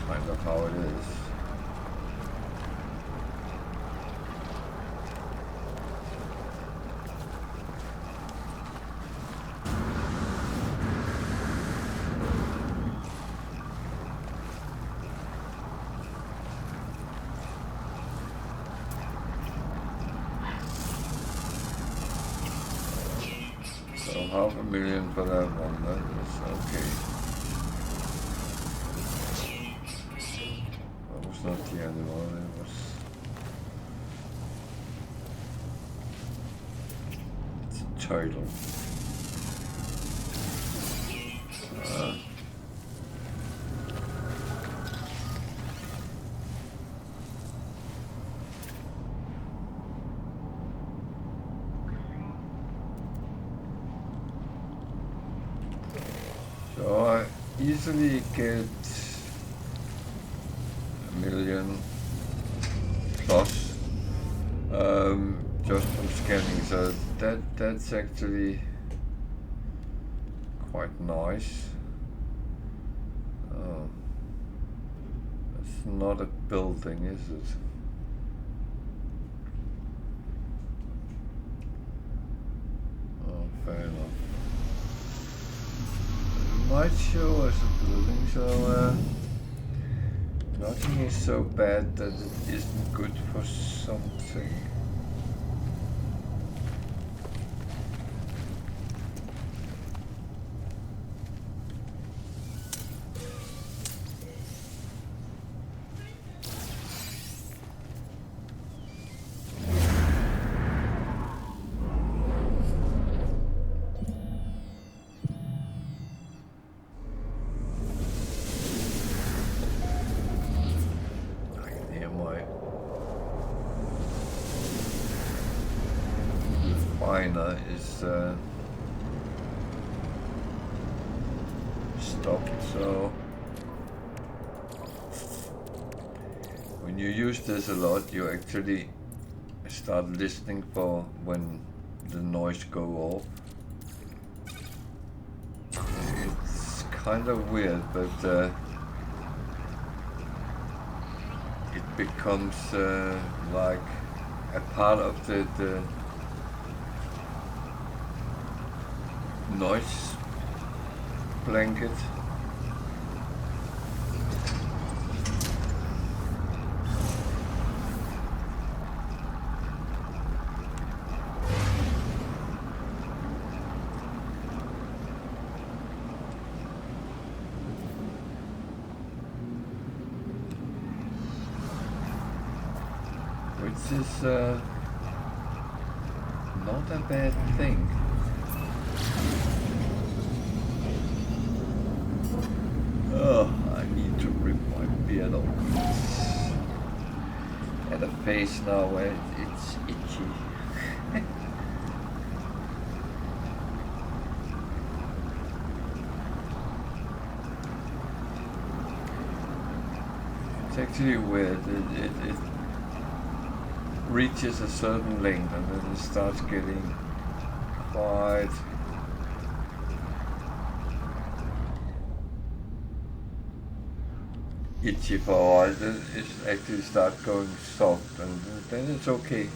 kind of how it is. So 500,000 for that one, that is okay. Units received. That was not the only one, it was... It's a turtle. Units received. So I easily get 1,000,000 plus just from scanning, so that's actually quite nice. Oh, it's not a building, is it? Oh, fair enough. Might show us a building, so nothing is so bad that it isn't good for something. Miner is stopped, so when you use this a lot, you actually start listening for when the noise go off. It's kind of weird, but it becomes like a part of the noise blanket. Which is not a bad thing. Oh, I need to rip my beard off. At a face now where it's itchy. It's actually weird. It reaches a certain length and then it starts getting quite itchy for a while. Then it actually starts going soft and then it's okay.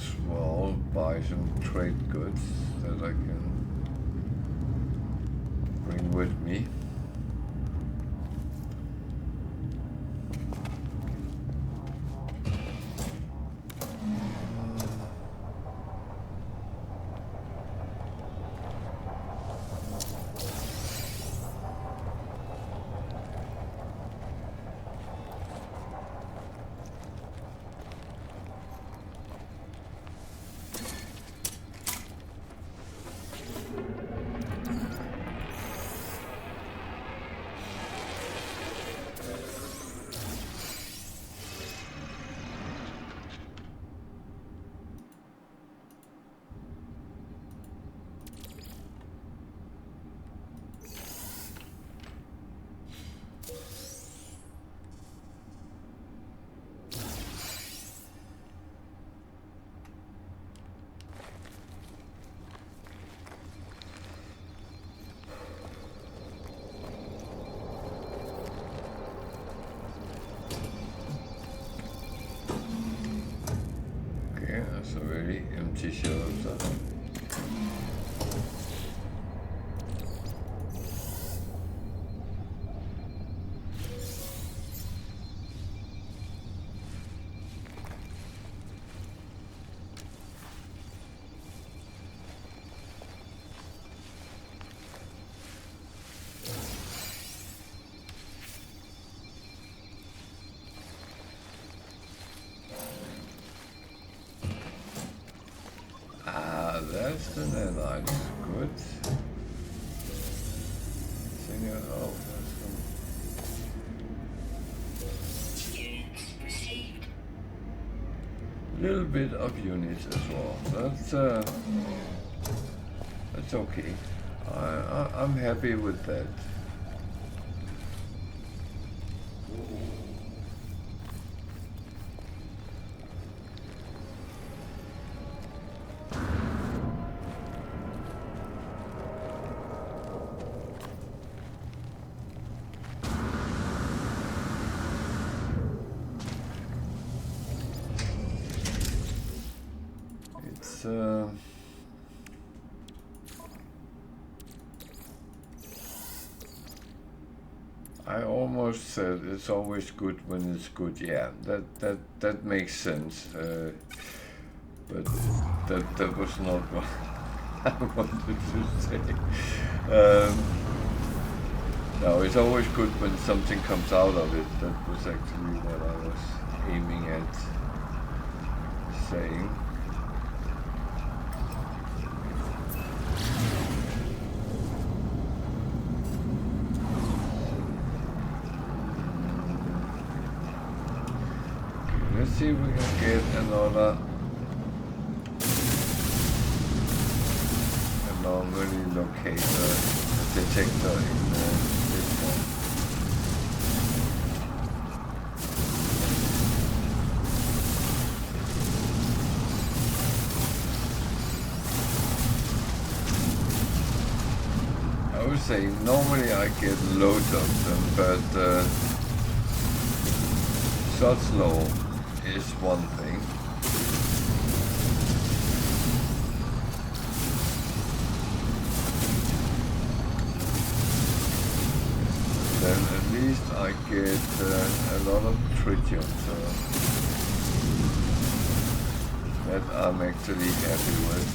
as well buy some trade goods that I can bring with me. That's a very empty shelter. That's the net, that's good. Single, oh, that's a little bit of units as well. That's okay. I'm happy with that. I almost said it's always good when it's good. Yeah, that makes sense. But that was not what I wanted to say. No, it's always good when something comes out of it. That was actually what I was aiming at saying. Let's see if we can get another anomaly locator detector in this one. I would say normally I get loads of them, but such low is one thing. Then at least I get a lot of tritium, so that I'm actually happy with.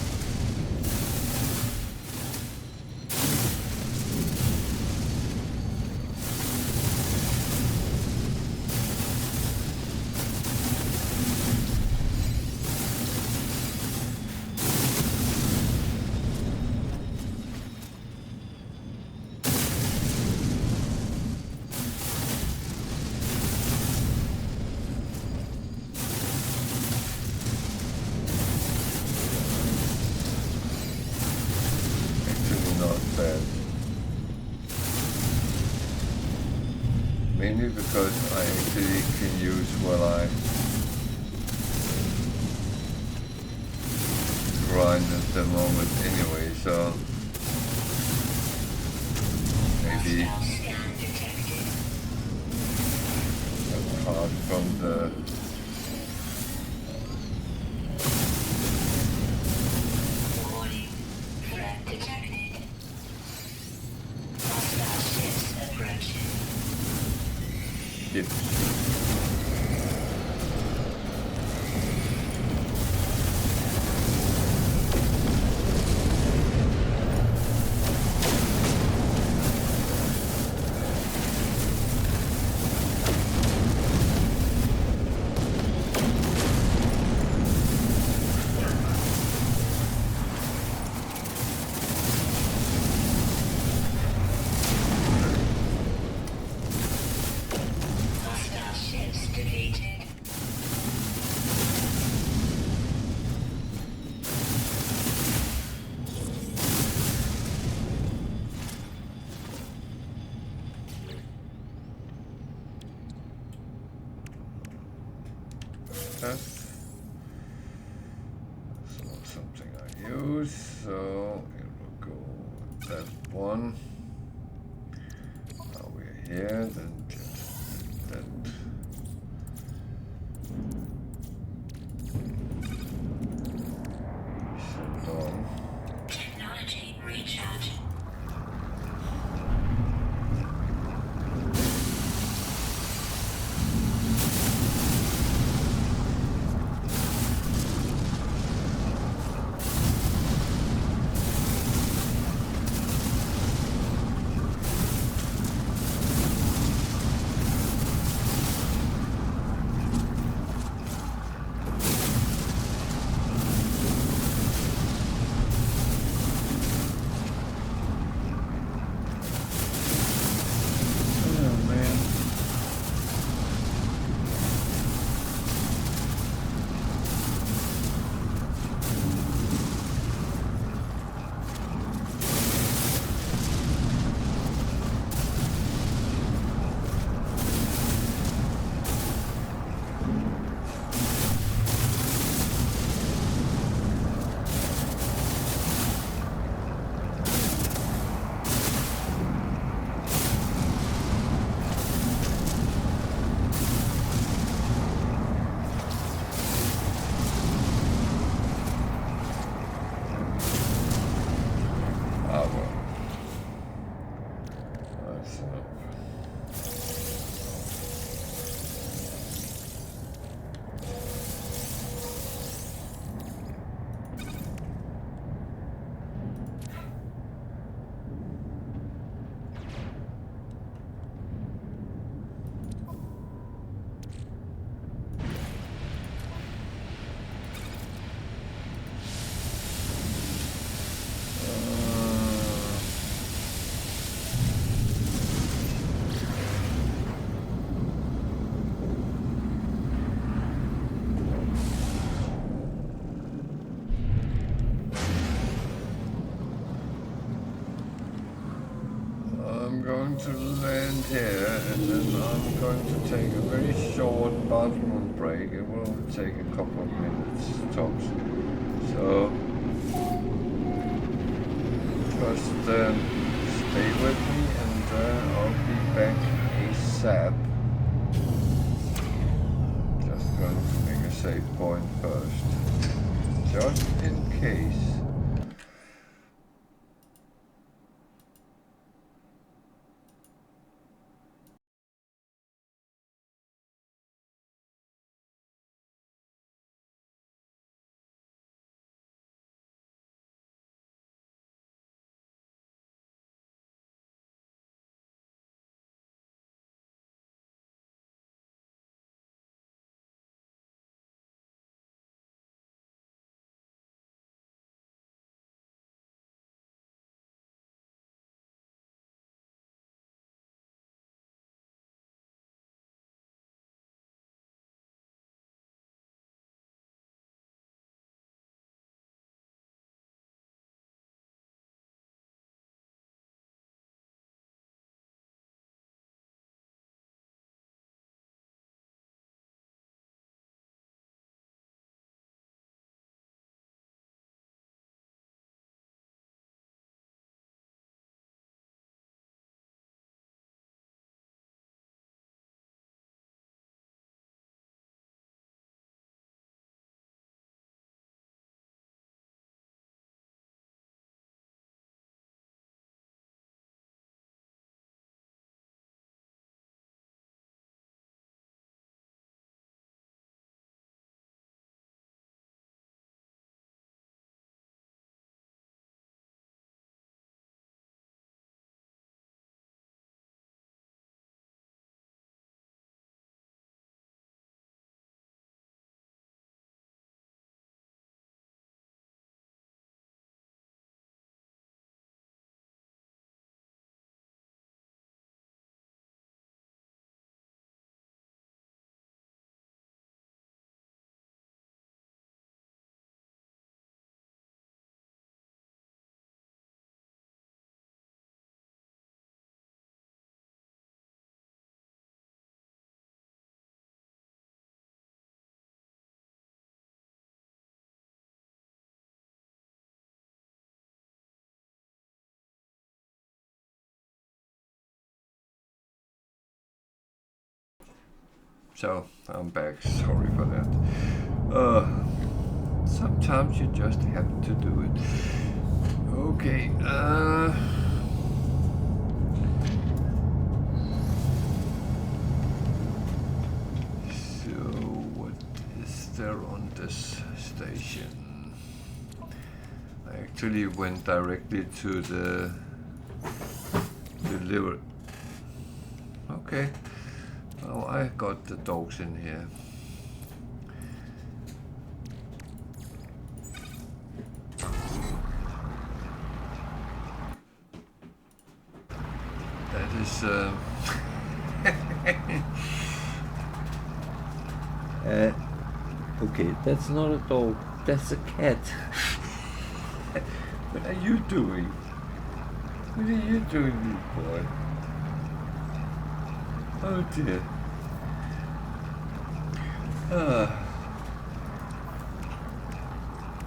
Mainly because I actually can use what I grind at the moment anyway, so maybe apart from the something I use, so it will go with that one. Now we're here, then just that. Send on. Technology recharge. I'm going to land here and then I'm going to take a very short bathroom break. It will take a couple of minutes tops. So just stay with me and I'll be back ASAP. Just going to make a save point first, just in case. So I'm back. Sorry for that. Sometimes you just have to do it. Okay. So what is there on this station? I actually went directly to the delivery. Okay. Oh, I got the dogs in here. That is okay, that's not a dog, that's a cat. What are you doing? What are you doing, little boy? Oh dear.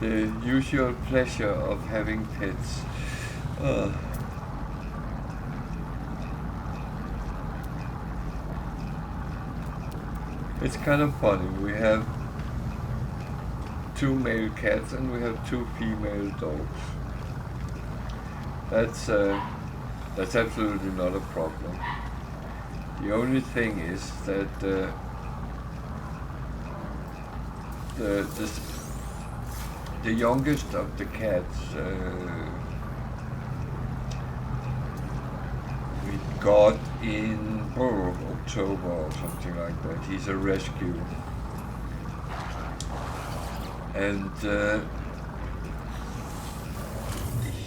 The usual pleasure of having pets. It's kind of funny. We have 2 male cats and we have 2 female dogs. That's absolutely not a problem. The only thing is that the youngest of the cats we got in October or something like that. He's a rescue, and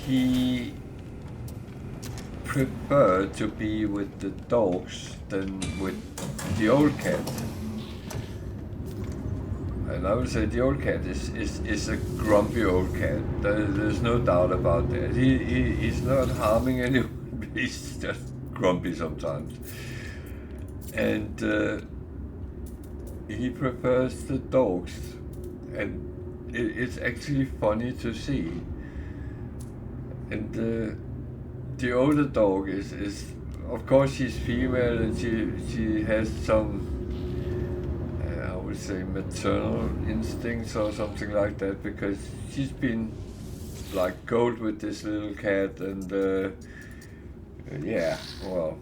he preferred to be with the dogs than with the old cat. And I would say the old cat is a grumpy old cat. There's no doubt about that. He's not harming anyone, he's just grumpy sometimes. And he prefers the dogs. And it's actually funny to see. And the older dog is of course she's female and she has some I would say maternal instincts or something like that, because she's been like gold with this little cat, and yeah, well,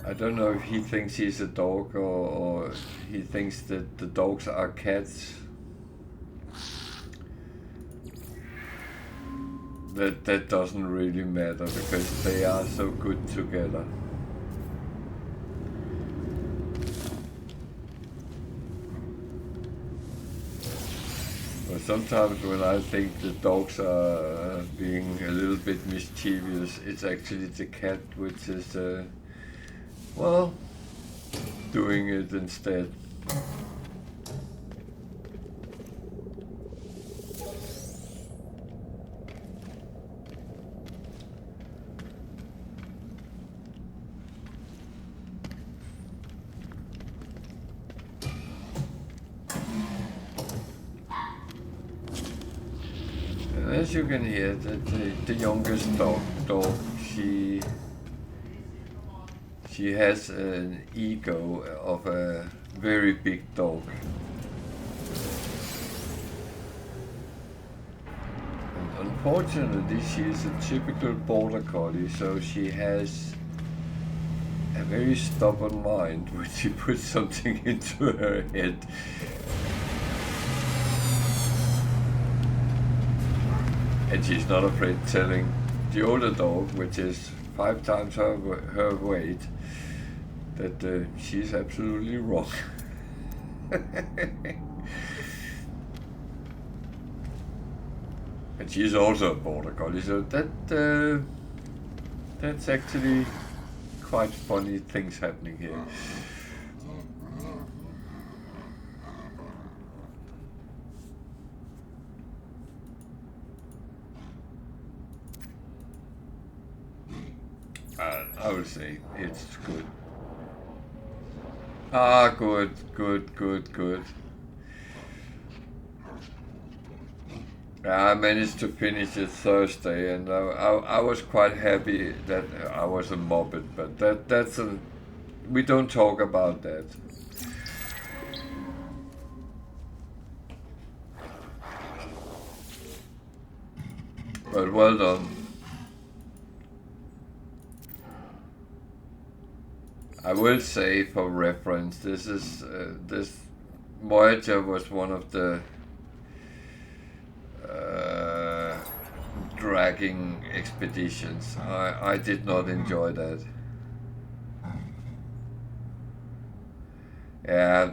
I don't know if he thinks he's a dog or he thinks that the dogs are cats. That doesn't really matter because they are so good together. But sometimes when I think the dogs are being a little bit mischievous, it's actually the cat which is, well, doing it instead. As you can hear, the youngest dog, she has an ego of a very big dog. And unfortunately, she is a typical border collie, so she has a very stubborn mind when she puts something into her head. And she's not afraid telling the older dog, which is 5 times her weight, that she's absolutely wrong. And she's also a border collie, so that's actually quite funny things happening here. I would say it's good. Ah, good. I managed to finish it Thursday, and I was quite happy that I was a mobbed, but we don't talk about that. But well done. I will say, for reference, this is this Voyager was one of the dragging expeditions. I did not enjoy that. Yeah,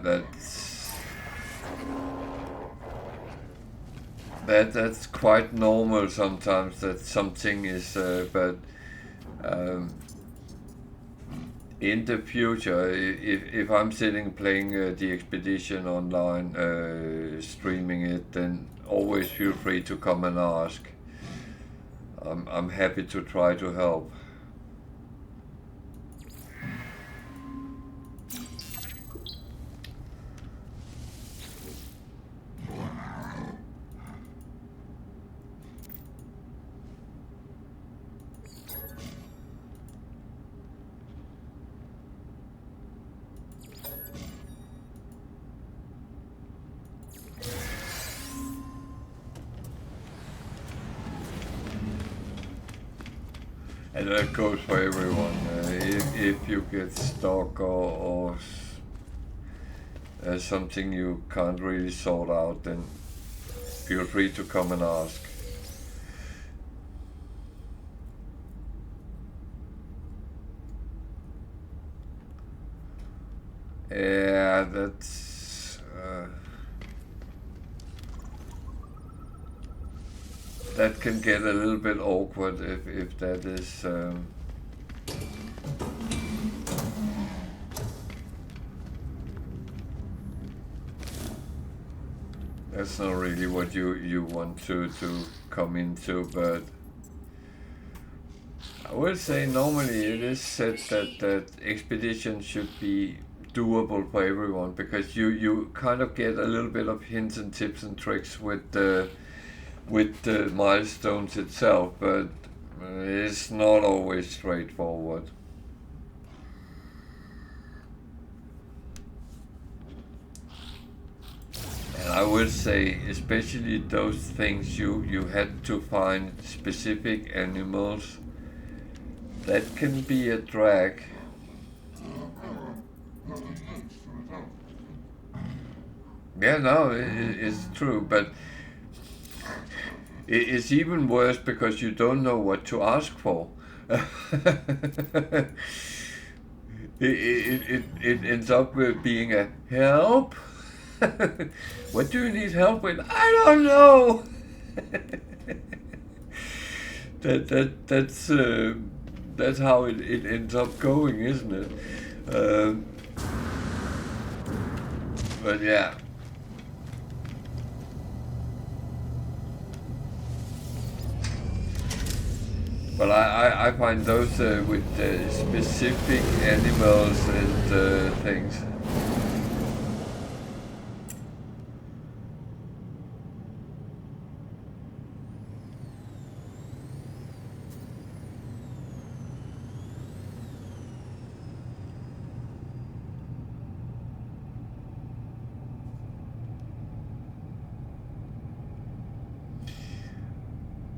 that's quite normal sometimes, that something is, but in the future, if I'm sitting playing the expedition online, streaming it, then always feel free to come and ask. I'm happy to try to help. And that goes for everyone. If you get stuck or something you can't really sort out, then feel free to come and ask. Yeah, that's... that can get a little bit awkward if that is that's not really what you want to come into, but I would say normally it is said that expedition should be doable for everyone, because you kind of get a little bit of hints and tips and tricks with the milestones itself, but it's not always straightforward. And I would say, especially those things you had to find specific animals, that can be a drag. Yeah, no, it's true, but it's even worse because you don't know what to ask for. It ends up with being a help. What do you need help with? I don't know. That's how it ends up going, isn't it? But yeah. But I find those with specific animals and things.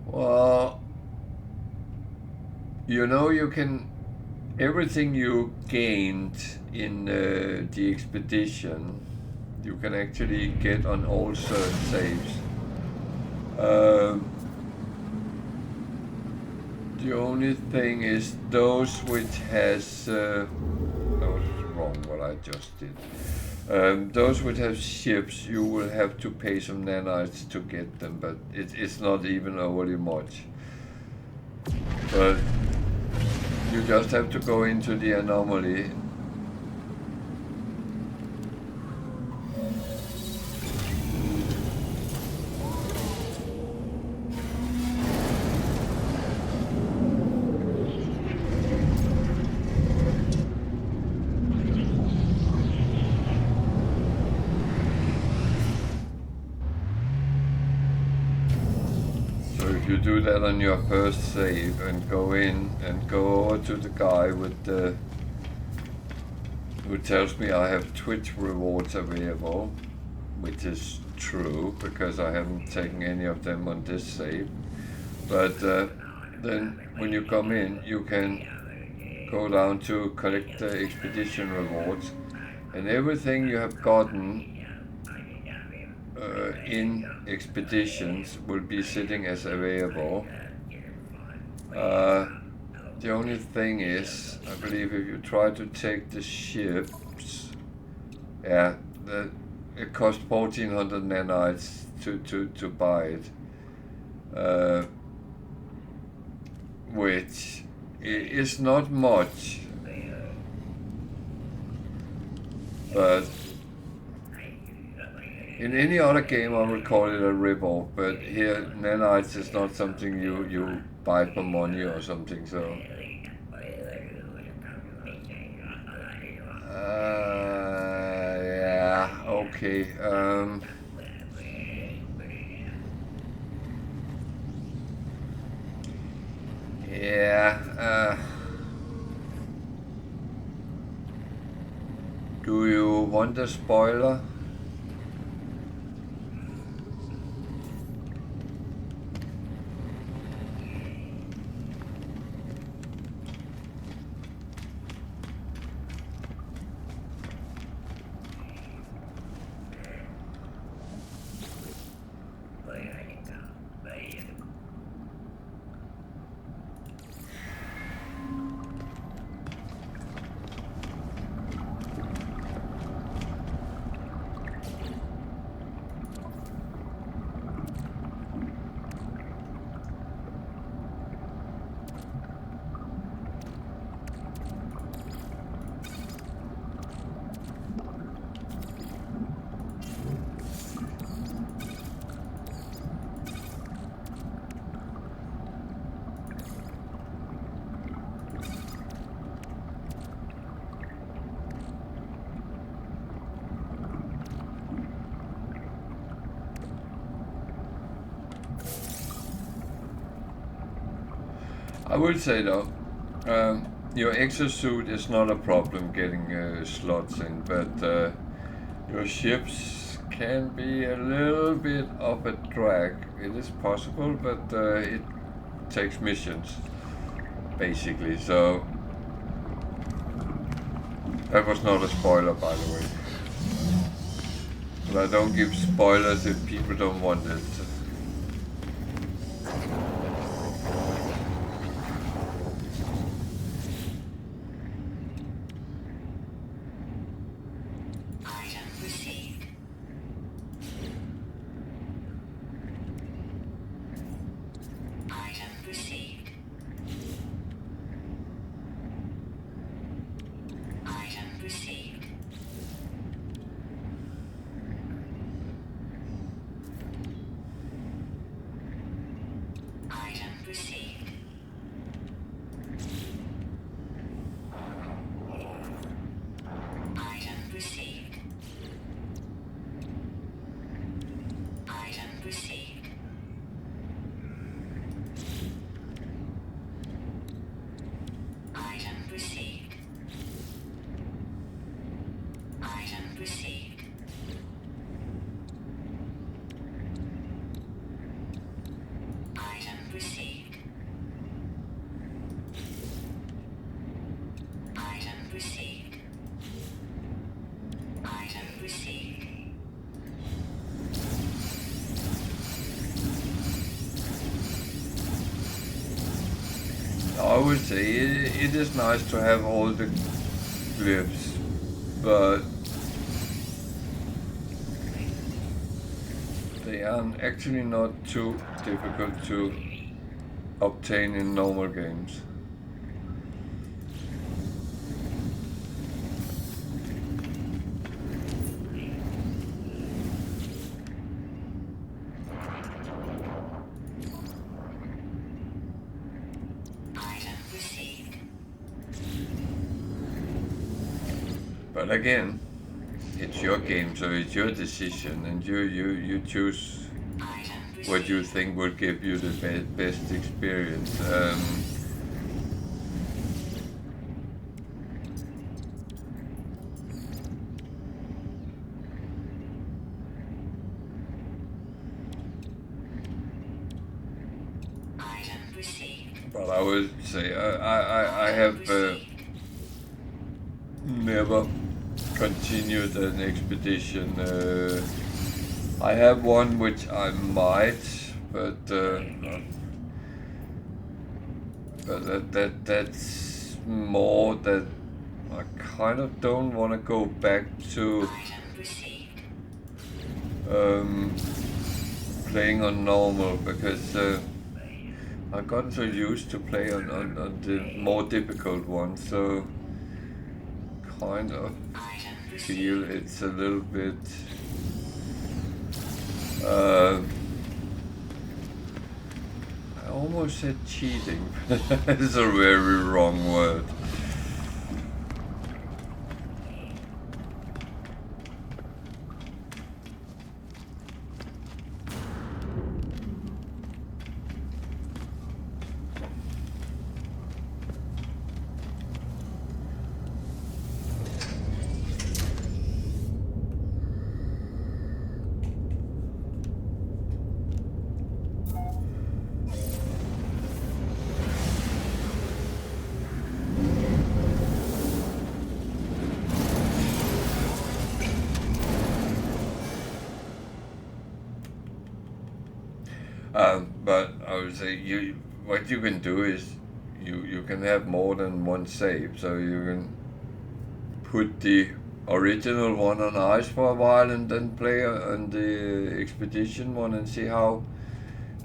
Well, you know, you can, everything you gained in the expedition, you can actually get on all certain saves. The only thing is those which has, that was wrong what I just did. Those which have ships, you will have to pay some nanites to get them, but it's not even overly much. But you just have to go into the anomaly. You do that on your first save and go in and go over to the guy with the which tells me I have Twitch rewards available, which is true because I haven't taken any of them on this save. But then when you come in, you can go down to collect the expedition rewards, and everything you have gotten in expeditions will be sitting as available. The only thing is, I believe if you try to take the ships, yeah, it costs 1400 nanites to buy it, which is not much, but in any other game I would call it a rip-off, but here nanites is not something you buy for money or something, so yeah, okay. Yeah, do you want a spoiler? I would say though, your exosuit is not a problem getting slots in, but your ships can be a little bit of a drag. It is possible, but it takes missions, basically, so that was not a spoiler, by the way. But I don't give spoilers if people don't want it. I would say it is nice to have all the glyphs, but they are actually not too difficult to obtain in normal games. But again, it's your game, so it's your decision, and you choose what you think will give you the best experience. Received. But I would say I have never continued an expedition. I have one which I might, but that's more that I kind of don't want to go back to Item received. playing on normal because I've gotten so used to play on the more difficult one, so kind of Item feel received. it's a little bit I almost said cheating, but it's a very wrong word. But I would say what you can do is you can have more than one save, so you can put the original one on ice for a while and then play on the expedition one and see how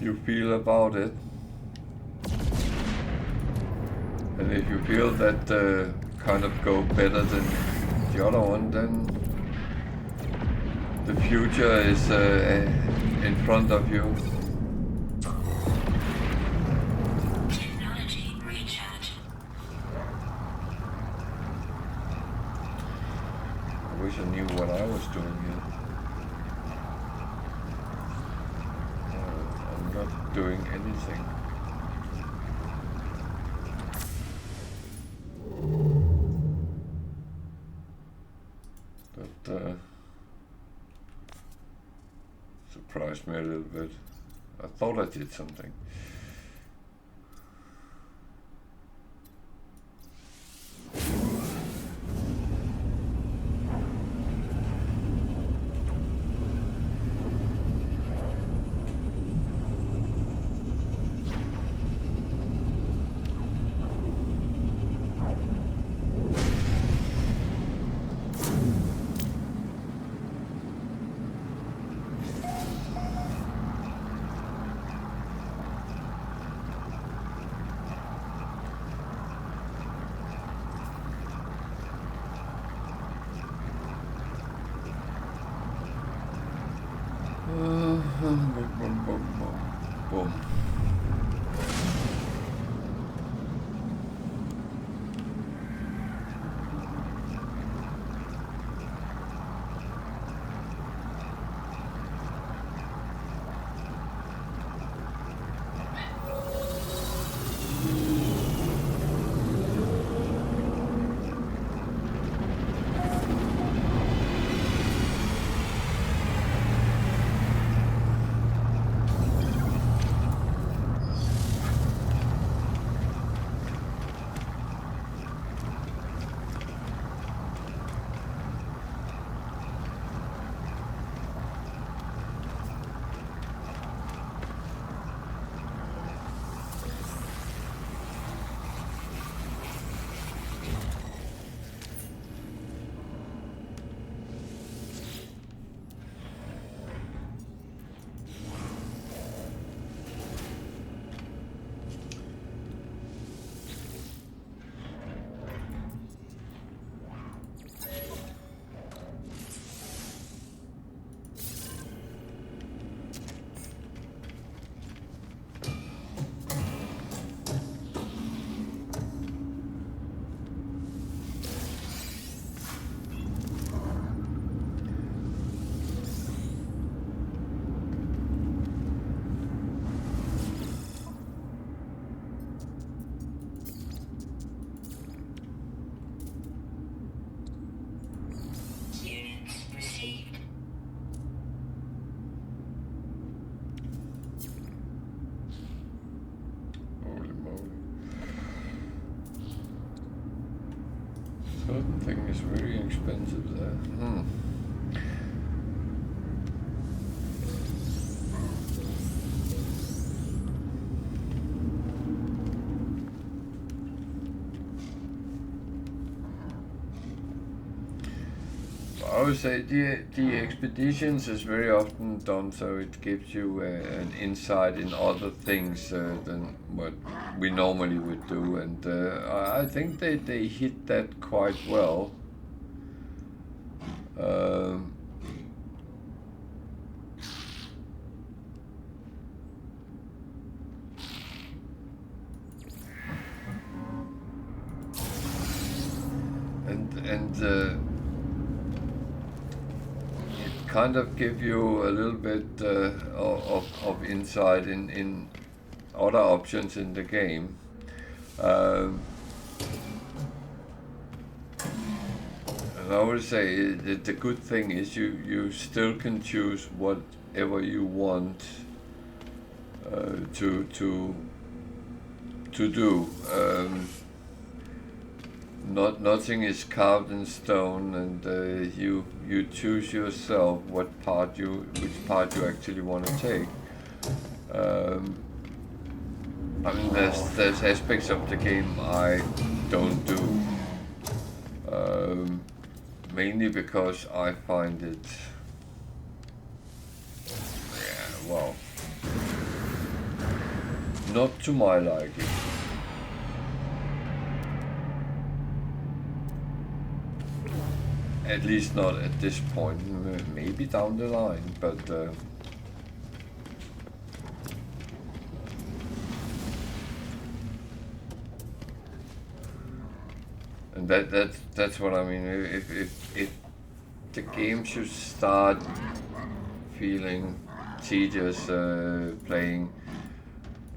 you feel about it. And if you feel that kind of go better than the other one, then the future is in front of you. Technology recharge. I wish I knew what I was doing here. I'm not doing anything. That surprised me a little bit. I thought I did something. Boom. Everything is very expensive there. I would say the expeditions is very often done so it gives you an insight in other things than what we normally would do, and I think they hit that quite well. And kind of give you a little bit of insight in other options in the game. And I would say the good thing is you still can choose whatever you want to do. Nothing is carved in stone, and you choose yourself which part you actually want to take. I mean, there's aspects of the game I don't do, mainly because I find it, well, not to my liking. At least not at this point, maybe down the line, but and that's what I mean. If the game should start feeling tedious playing,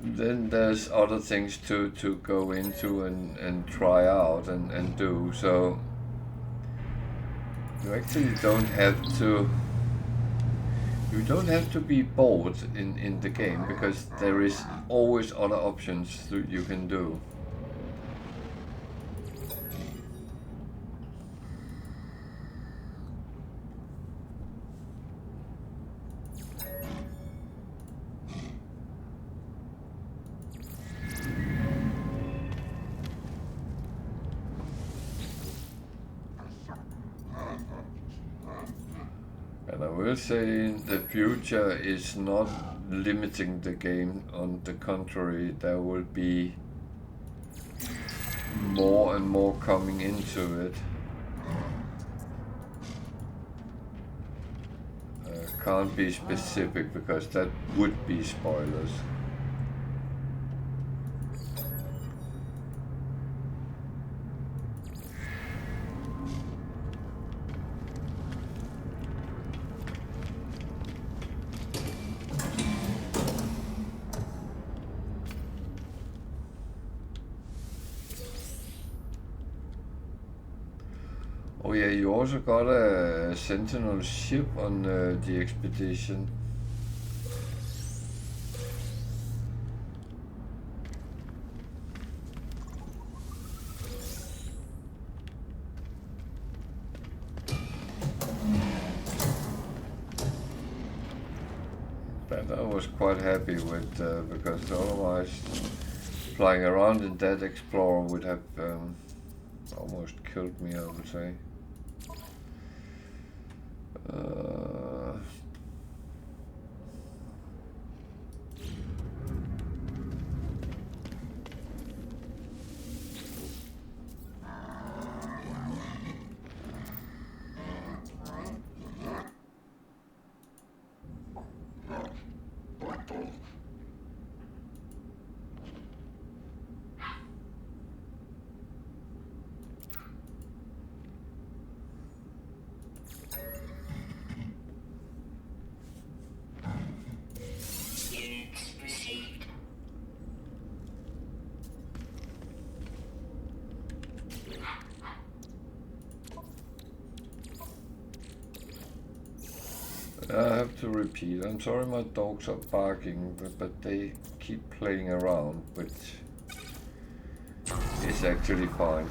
then there's other things to go into and try out and do. So you actually don't have to be bored in the game, because there is always other options that you can do. And I will say the future is not limiting the game. On the contrary, there will be more and more coming into it. Can't be specific because that would be spoilers. Oh yeah, you also got a sentinel ship on the expedition. That I was quite happy with, because otherwise flying around in that Explorer would have almost killed me, I would say. I have to repeat, I'm sorry my dogs are barking, but they keep playing around, which is actually fine.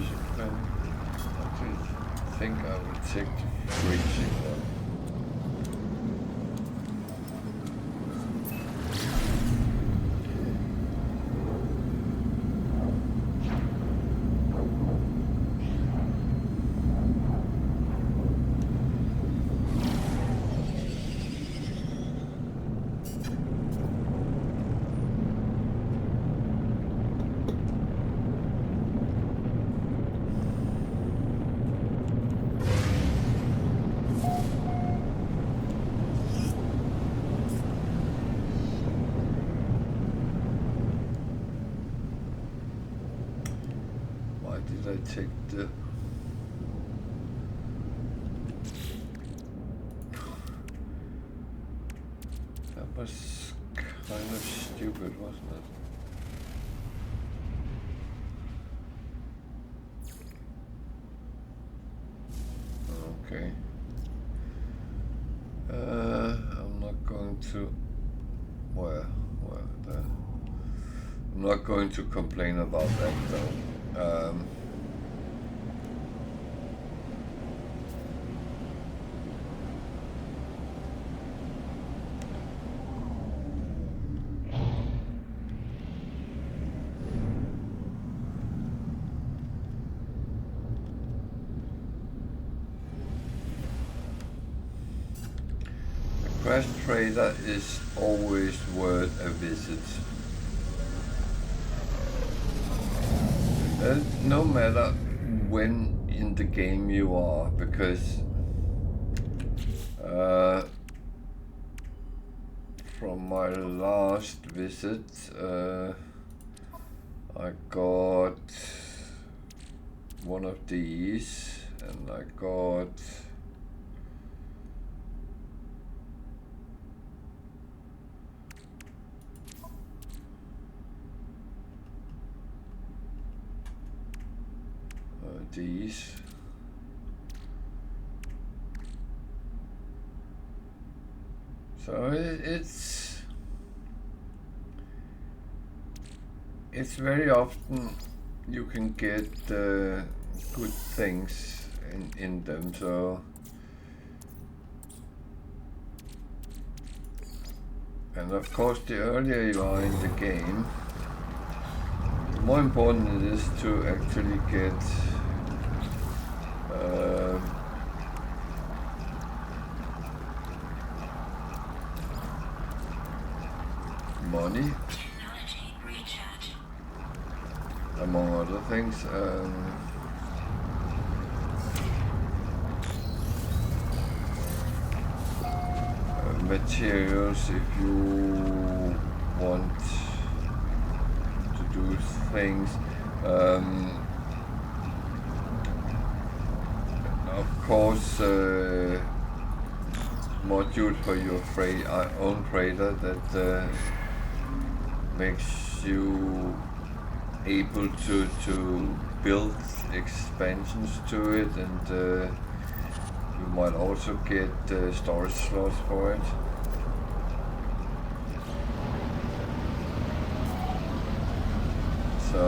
freezing pen. I think I will take the freezing one. I take the that was kind of stupid, wasn't it? Okay. I'm not going to I'm not going to complain about that though. Crash Trader is always worth a visit. No matter when in the game you are, because from my last visit I got one of these and I got these. So it's very often you can get good things in them. So and of course the earlier you are in the game, the more important it is to actually get money, among other things. Materials if you want to do things. Of course, module for your own freighter that makes you able to build expansions to it, and you might also get storage slots for it. So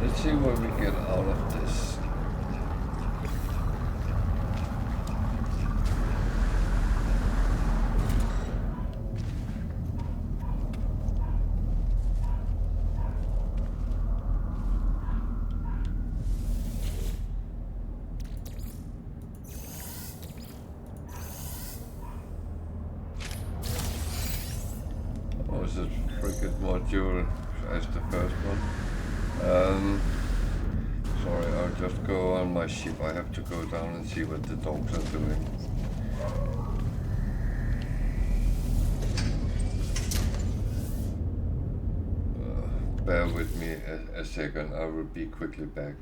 let's see what we get out of this. Was a frigate module as the first one. Sorry, I'll just go on my ship. I have to go down and see what the dogs are doing. Bear with me a second, I will be quickly back.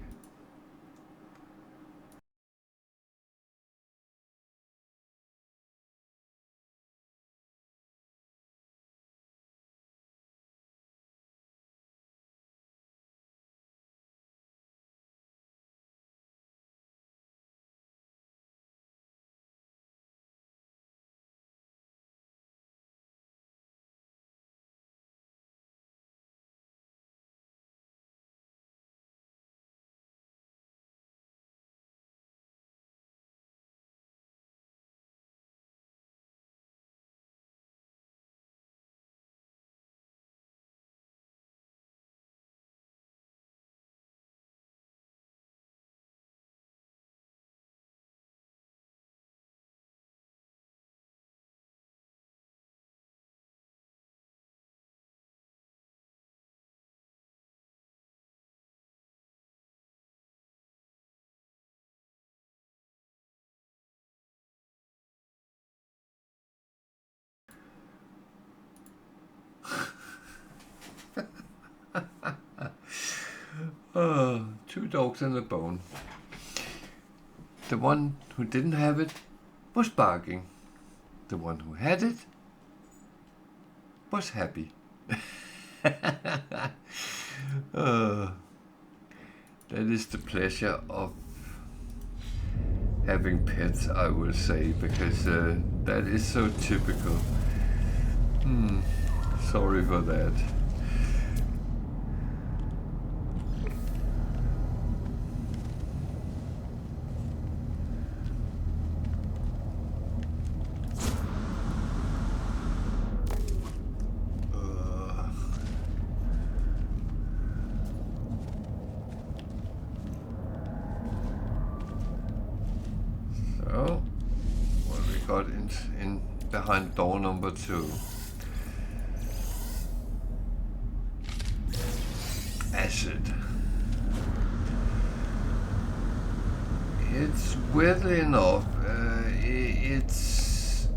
Two dogs and a bone. The one who didn't have it was barking. The one who had it was happy. That is the pleasure of having pets, I will say, because that is so typical. Sorry for that. So, what we got in behind door number 2? Acid. It's weirdly enough, it's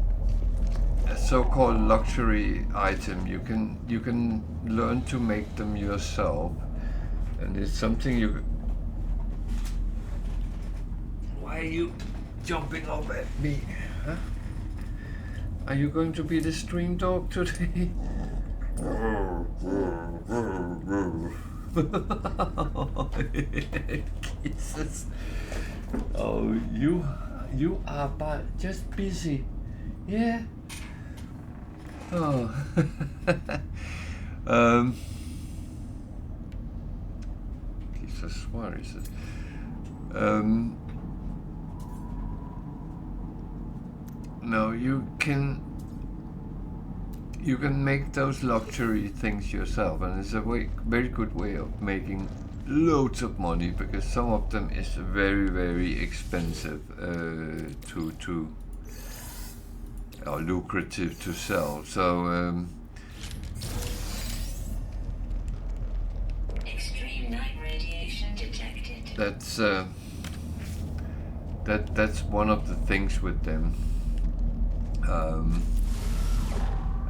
a so-called luxury item. You can learn to make them yourself, and it's something you. Why are you jumping up at me? Huh? Are you going to be the stream dog today? Jesus. Oh, you are just busy. Yeah. Oh. Jesus, where is it? No, you can make those luxury things yourself, and it's a very good way of making loads of money, because some of them is very, very expensive or lucrative to sell. So Extreme night radiation detected. That's one of the things with them.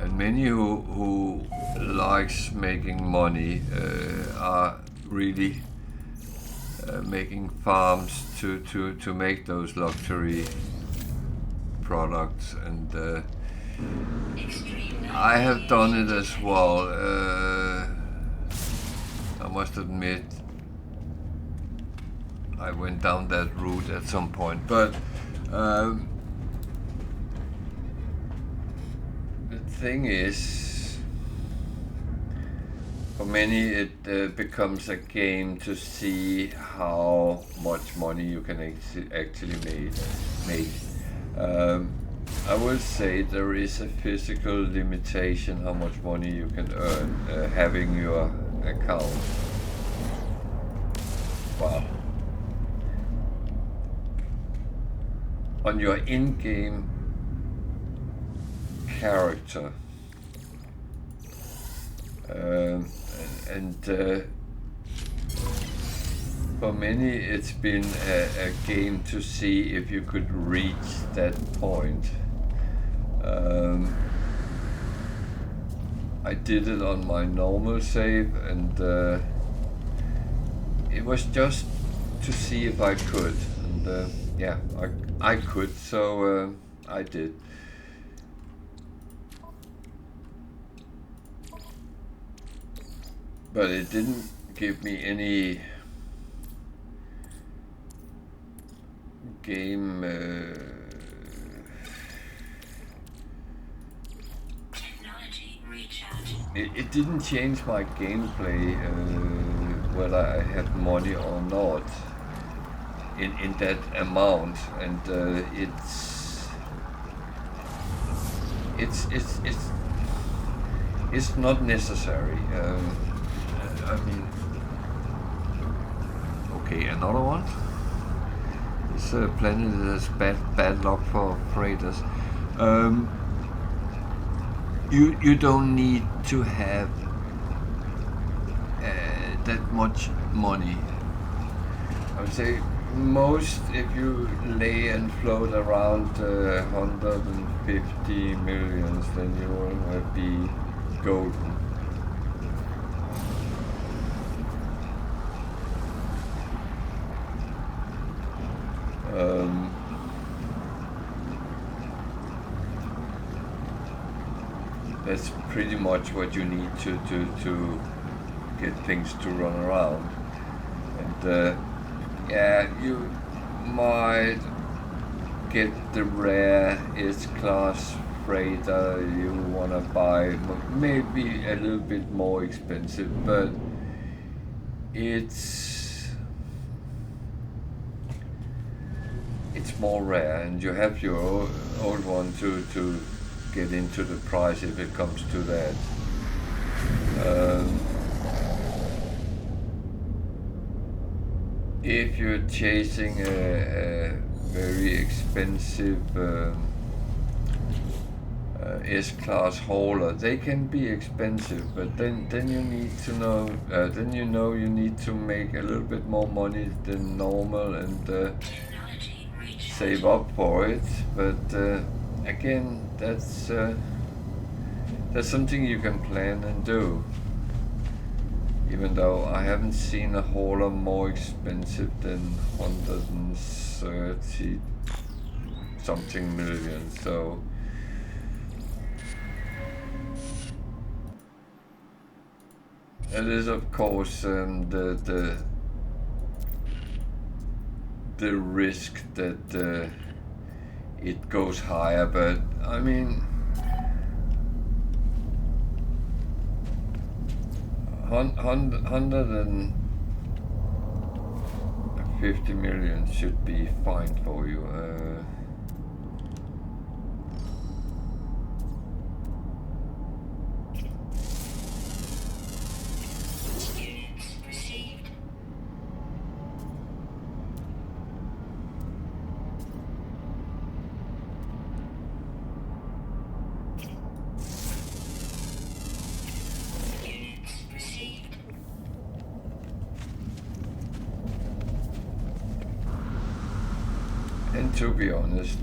And many who likes making money are really making farms to make those luxury products, and I have done it as well. I must admit, I went down that route at some point, but the thing is, for many it becomes a game to see how much money you can actually make. I will say there is a physical limitation how much money you can earn having your account. Wow. On your in-game character. And for many it's been a game to see if you could reach that point. I did it on my normal save, and it was just to see if I could, and yeah, I could, so I did. But it didn't give me any game Technology recharge. it didn't change my gameplay whether I had money or not in that amount, and it's not necessary. I mean, okay, another one. This planet is bad luck for freighters. You don't need to have that much money. I would say most, if you lay and float around 150 millions, then you will be golden. That's pretty much what you need to get things to run around. And yeah, you might get the rare S-class freighter you want to buy, maybe a little bit more expensive, but it's more rare, and you have your old one to get into the price if it comes to that. If you're chasing a very expensive S-class hauler, they can be expensive, but then you need to know, then you know you need to make a little bit more money than normal and save up for it. But again, that's something you can plan and do. Even though I haven't seen a hauler more expensive than 130 something million, so it is of course the risk that it goes higher, but I mean 150 million should be fine for you. And to be honest,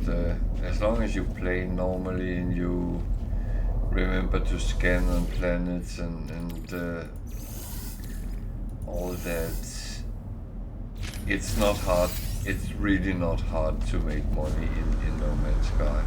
as long as you play normally and you remember to scan on planets and all that, it's not hard. It's really not hard to make money in No Man's Sky.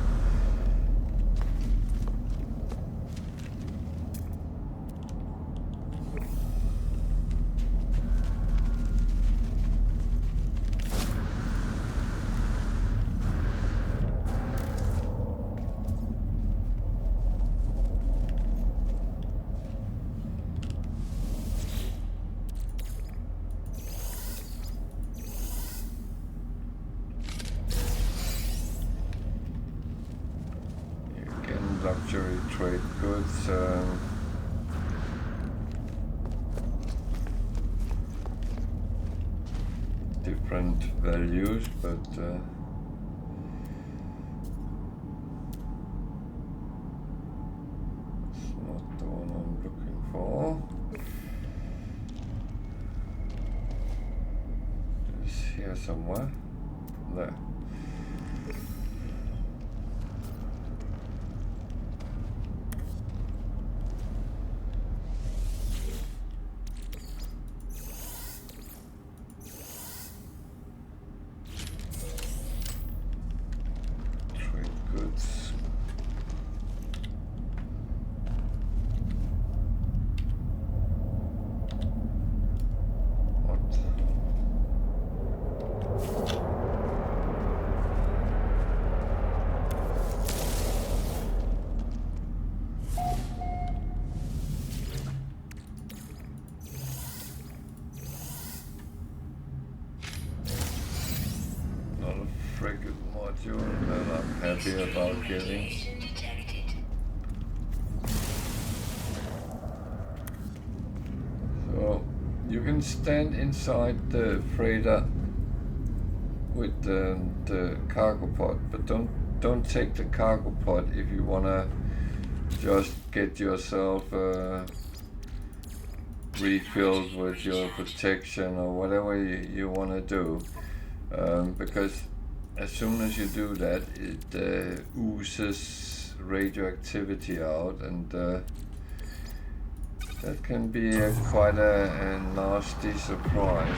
Luxury trade goods, different values, but it's not the one I'm looking for. It's here somewhere. There. Module that I'm happy about getting. So you can stand inside the freighter with the cargo pod, but don't take the cargo pod if you wanna just get yourself refilled with your protection or whatever you wanna do, because as soon as you do that, it oozes radioactivity out, and that can be quite a nasty surprise.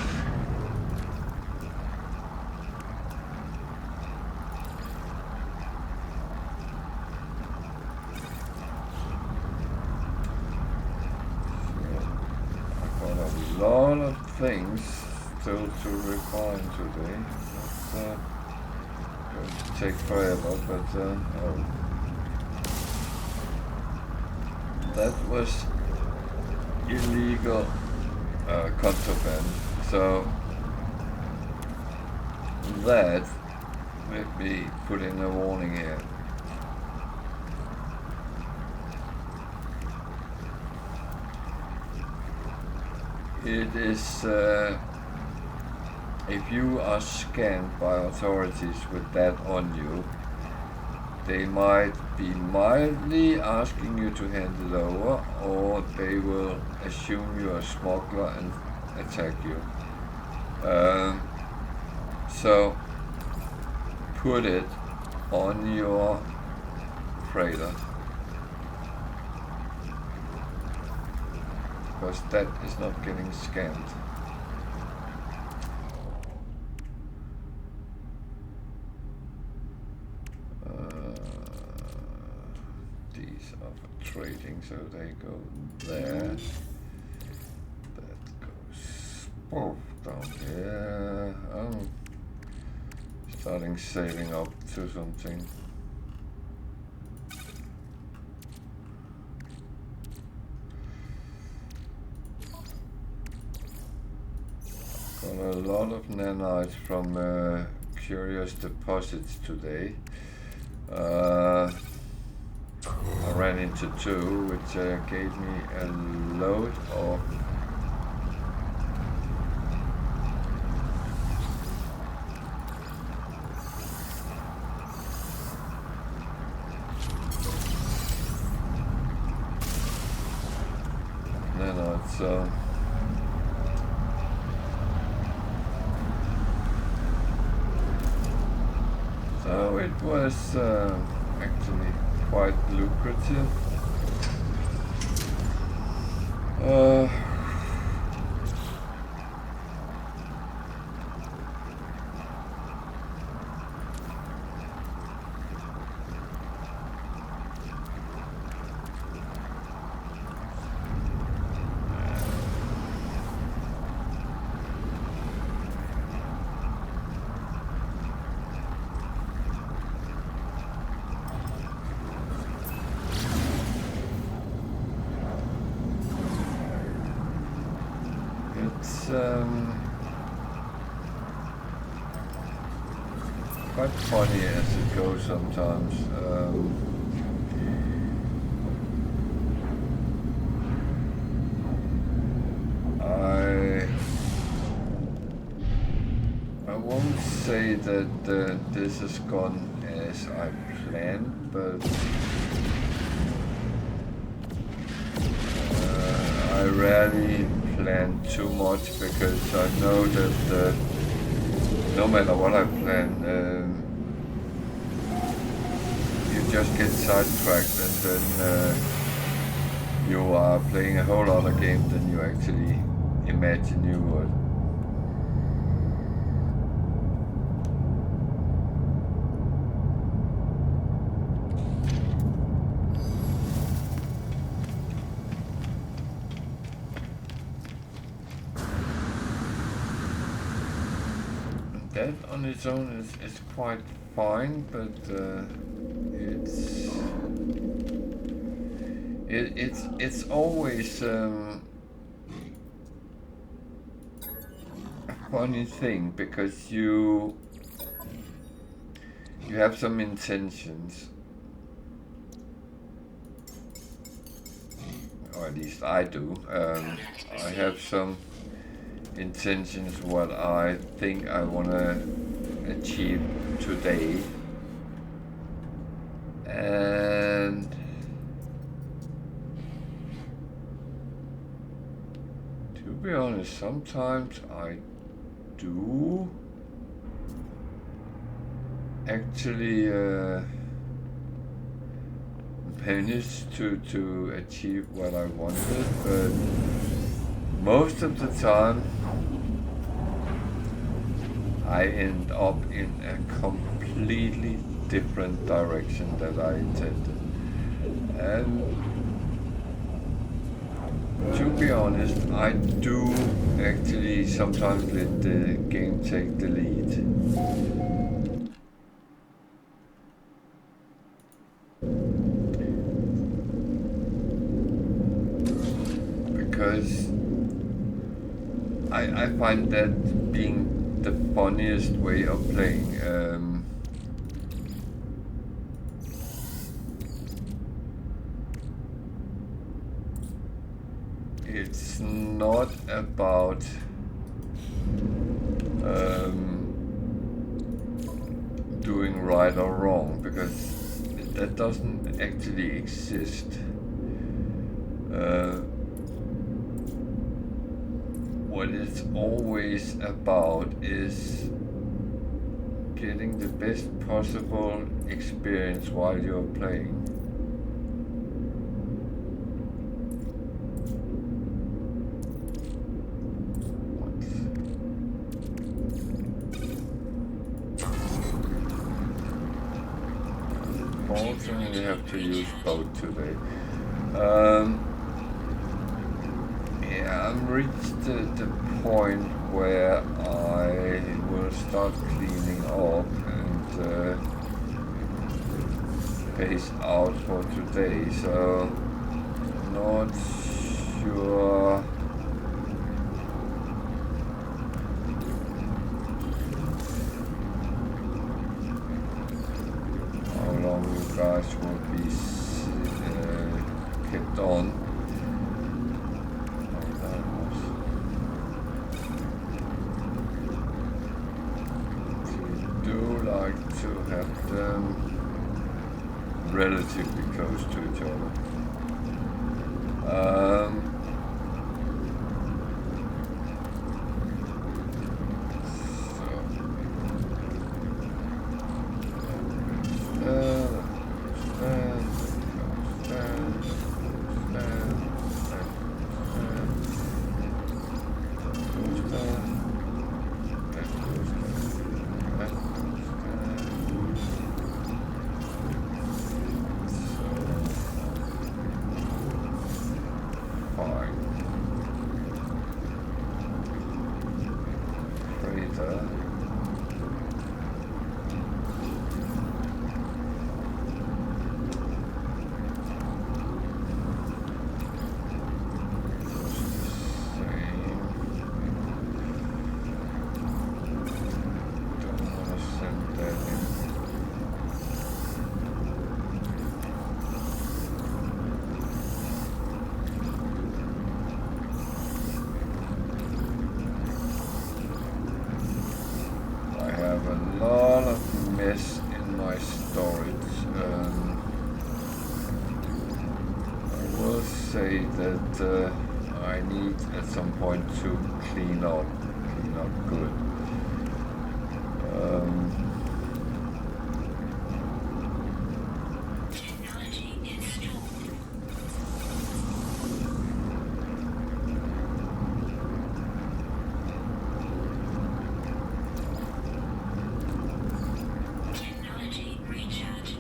lot of things still to refine today. That's going to take forever, but oh. That was illegal contraband, so that made me put in a warning here. It is, if you are scanned by authorities with that on you, they might be mildly asking you to hand it over, or they will assume you're a smuggler and attack you. So put it on your freighter, because that is not getting scanned. These are for trading, so they go there. That goes down here. I'm starting saving up to something. Got a lot of nanites from curious deposits today. I ran into two, which gave me a load of nanites. So it was actually quite lucrative. Quite funny as it goes sometimes. I won't say that this has gone as I planned, but I rarely plan too much, because I know that no matter what I plan, you just get sidetracked, and then you are playing a whole other game than you actually imagine you would. That on its own is quite fine, but it's always a funny thing, because you have some intentions, or at least I do. I have some intentions what I think I want to achieve today, and to be honest, sometimes I do actually manage to achieve what I wanted, but most of the time I end up in a completely different direction that I intended. And to be honest, I do actually sometimes let the game take the lead. Because I find that being the funniest way of playing. It's not about doing right or wrong, because that doesn't actually exist. What it's always about is getting the best possible experience while you're playing. Unfortunately, have to use both today. Yeah, I've reached the point where I will start cleaning up and pace out for today. So, not sure. How long you guys will be kept on. To have them relatively close to each other. I need at some point to clean up good. Technology installed. Technology recharge.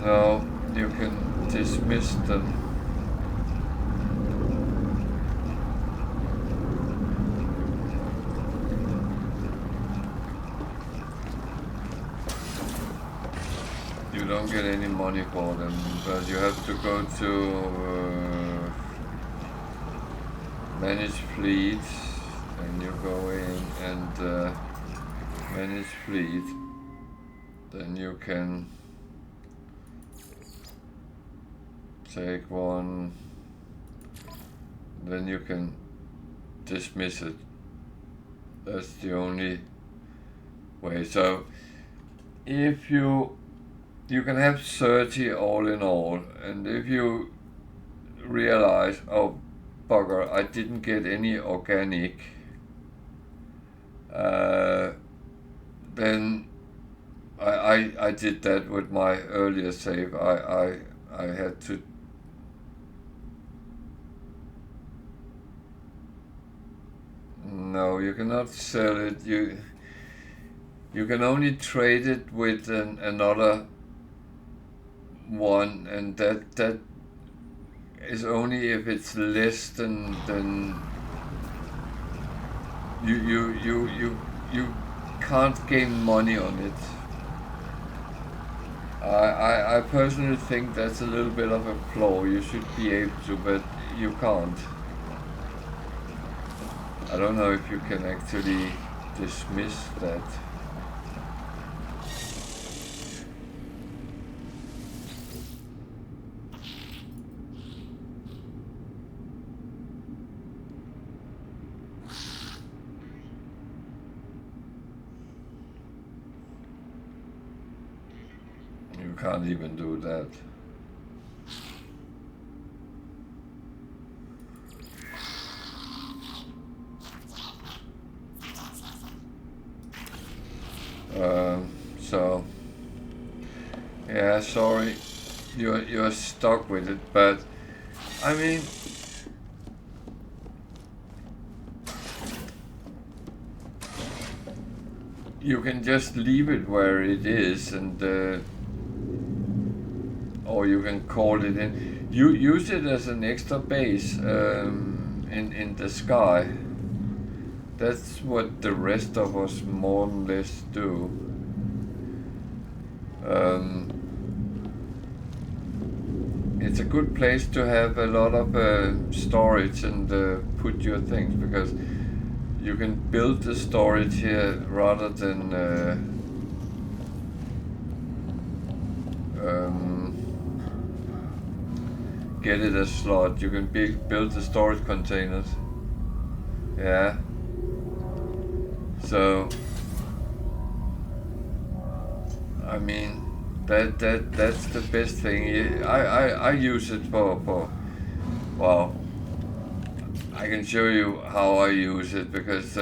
No, you can dismiss them. You don't get any money for them, but you have to go to manage fleet, and you go in and manage fleet, then you can take one, then you can dismiss it. That's the only way. So if you can have 30 all in all, and if you realize, oh bugger, I didn't get any organic, then I did that with my earlier save. I had to no, you cannot sell it. You can only trade it with another one, and that is only if it's less than you can't gain money on it. I personally think that's a little bit of a flaw. You should be able to, but you can't. I don't know if you can actually dismiss that. You can't even do that. So yeah, sorry, you're stuck with it, but I mean, you can just leave it where it is, and or you can call it in. You use it as an extra base in the sky. That's what the rest of us more or less do. It's a good place to have a lot of storage and put your things, because you can build the storage here rather than get it a slot. You can build the storage containers. Yeah. So I mean, that's the best thing. I use it for well, I can show you how I use it, because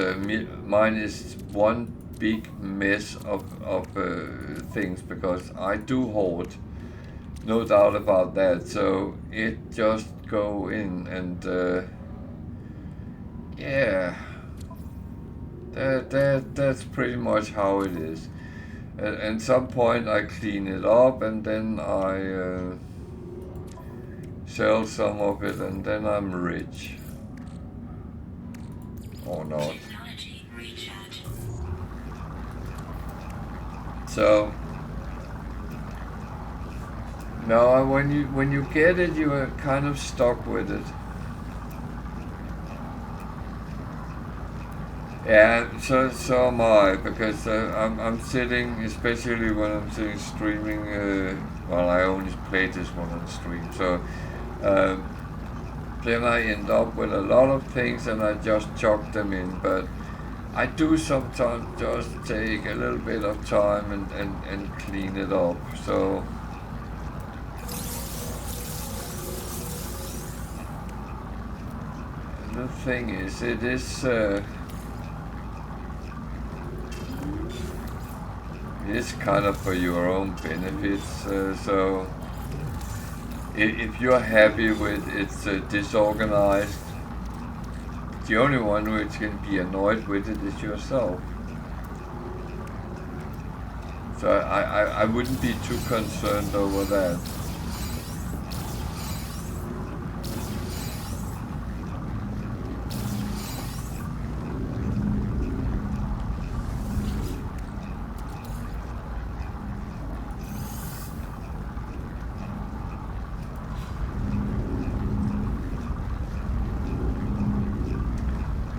mine is one big mess of things, because I do hoard, no doubt about that. So it just go in and yeah, that's pretty much how it is. At some point I clean it up, and then I sell some of it, and then I'm rich. Or not. So now when you get it, you are kind of stuck with it. Yeah, so am I, because I'm sitting, especially when I'm sitting streaming. Well, I only play this one on stream, so then I end up with a lot of things, and I just chuck them in. But I do sometimes just take a little bit of time and clean it up. So the thing is, it is. It's kind of for your own benefits, so if you're happy with it's disorganized, the only one which can be annoyed with it is yourself. So I wouldn't be too concerned over that.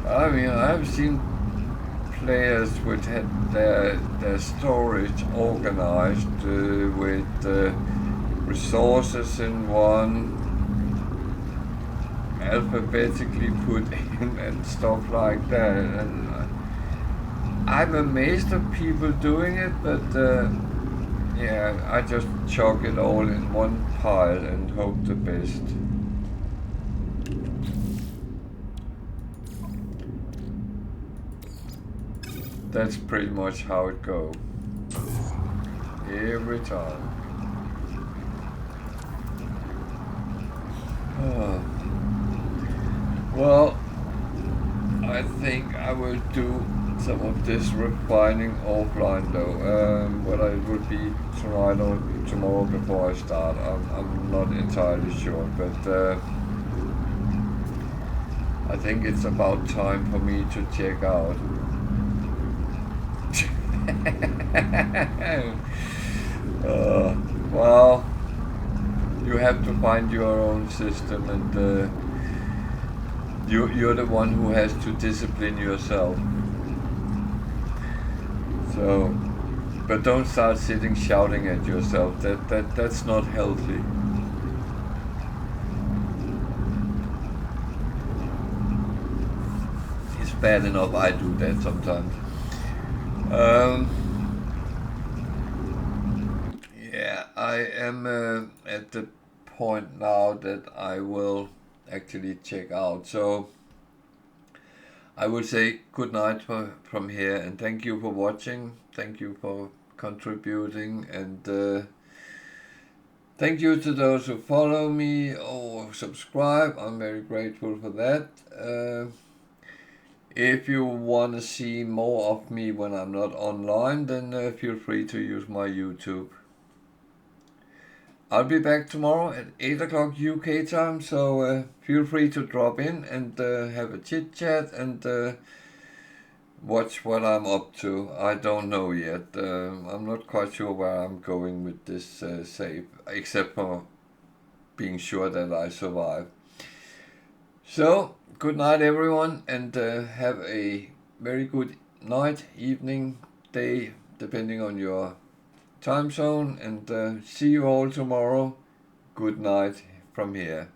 I mean, I've seen players which had their storage organized with resources in one, alphabetically put in and stuff like that. And I'm amazed of people doing it, but yeah, I just chuck it all in one pile and hope the best. That's pretty much how it goes. Every time. Oh. Well, I think I will do some of this refining offline though. Whether it would be tonight or tomorrow before I start, I'm not entirely sure, but I think it's about time for me to check out. Well, you have to find your own system, and you're the one who has to discipline yourself. So, but don't start sitting shouting at yourself. That's not healthy. It's bad enough I do that sometimes. Yeah, I am at the point now that I will actually check out. So I will say good night from here, and thank you for watching. Thank you for contributing, and thank you to those who follow me or subscribe. I'm very grateful for that. If you want to see more of me when I'm not online, then feel free to use my YouTube. I'll be back tomorrow at 8 o'clock UK time, so feel free to drop in and have a chit chat and watch what I'm up to. I don't know yet. I'm not quite sure where I'm going with this save, except for being sure that I survive. So, good night everyone, and have a very good night, evening, day, depending on your time zone, and see you all tomorrow. Good night from here.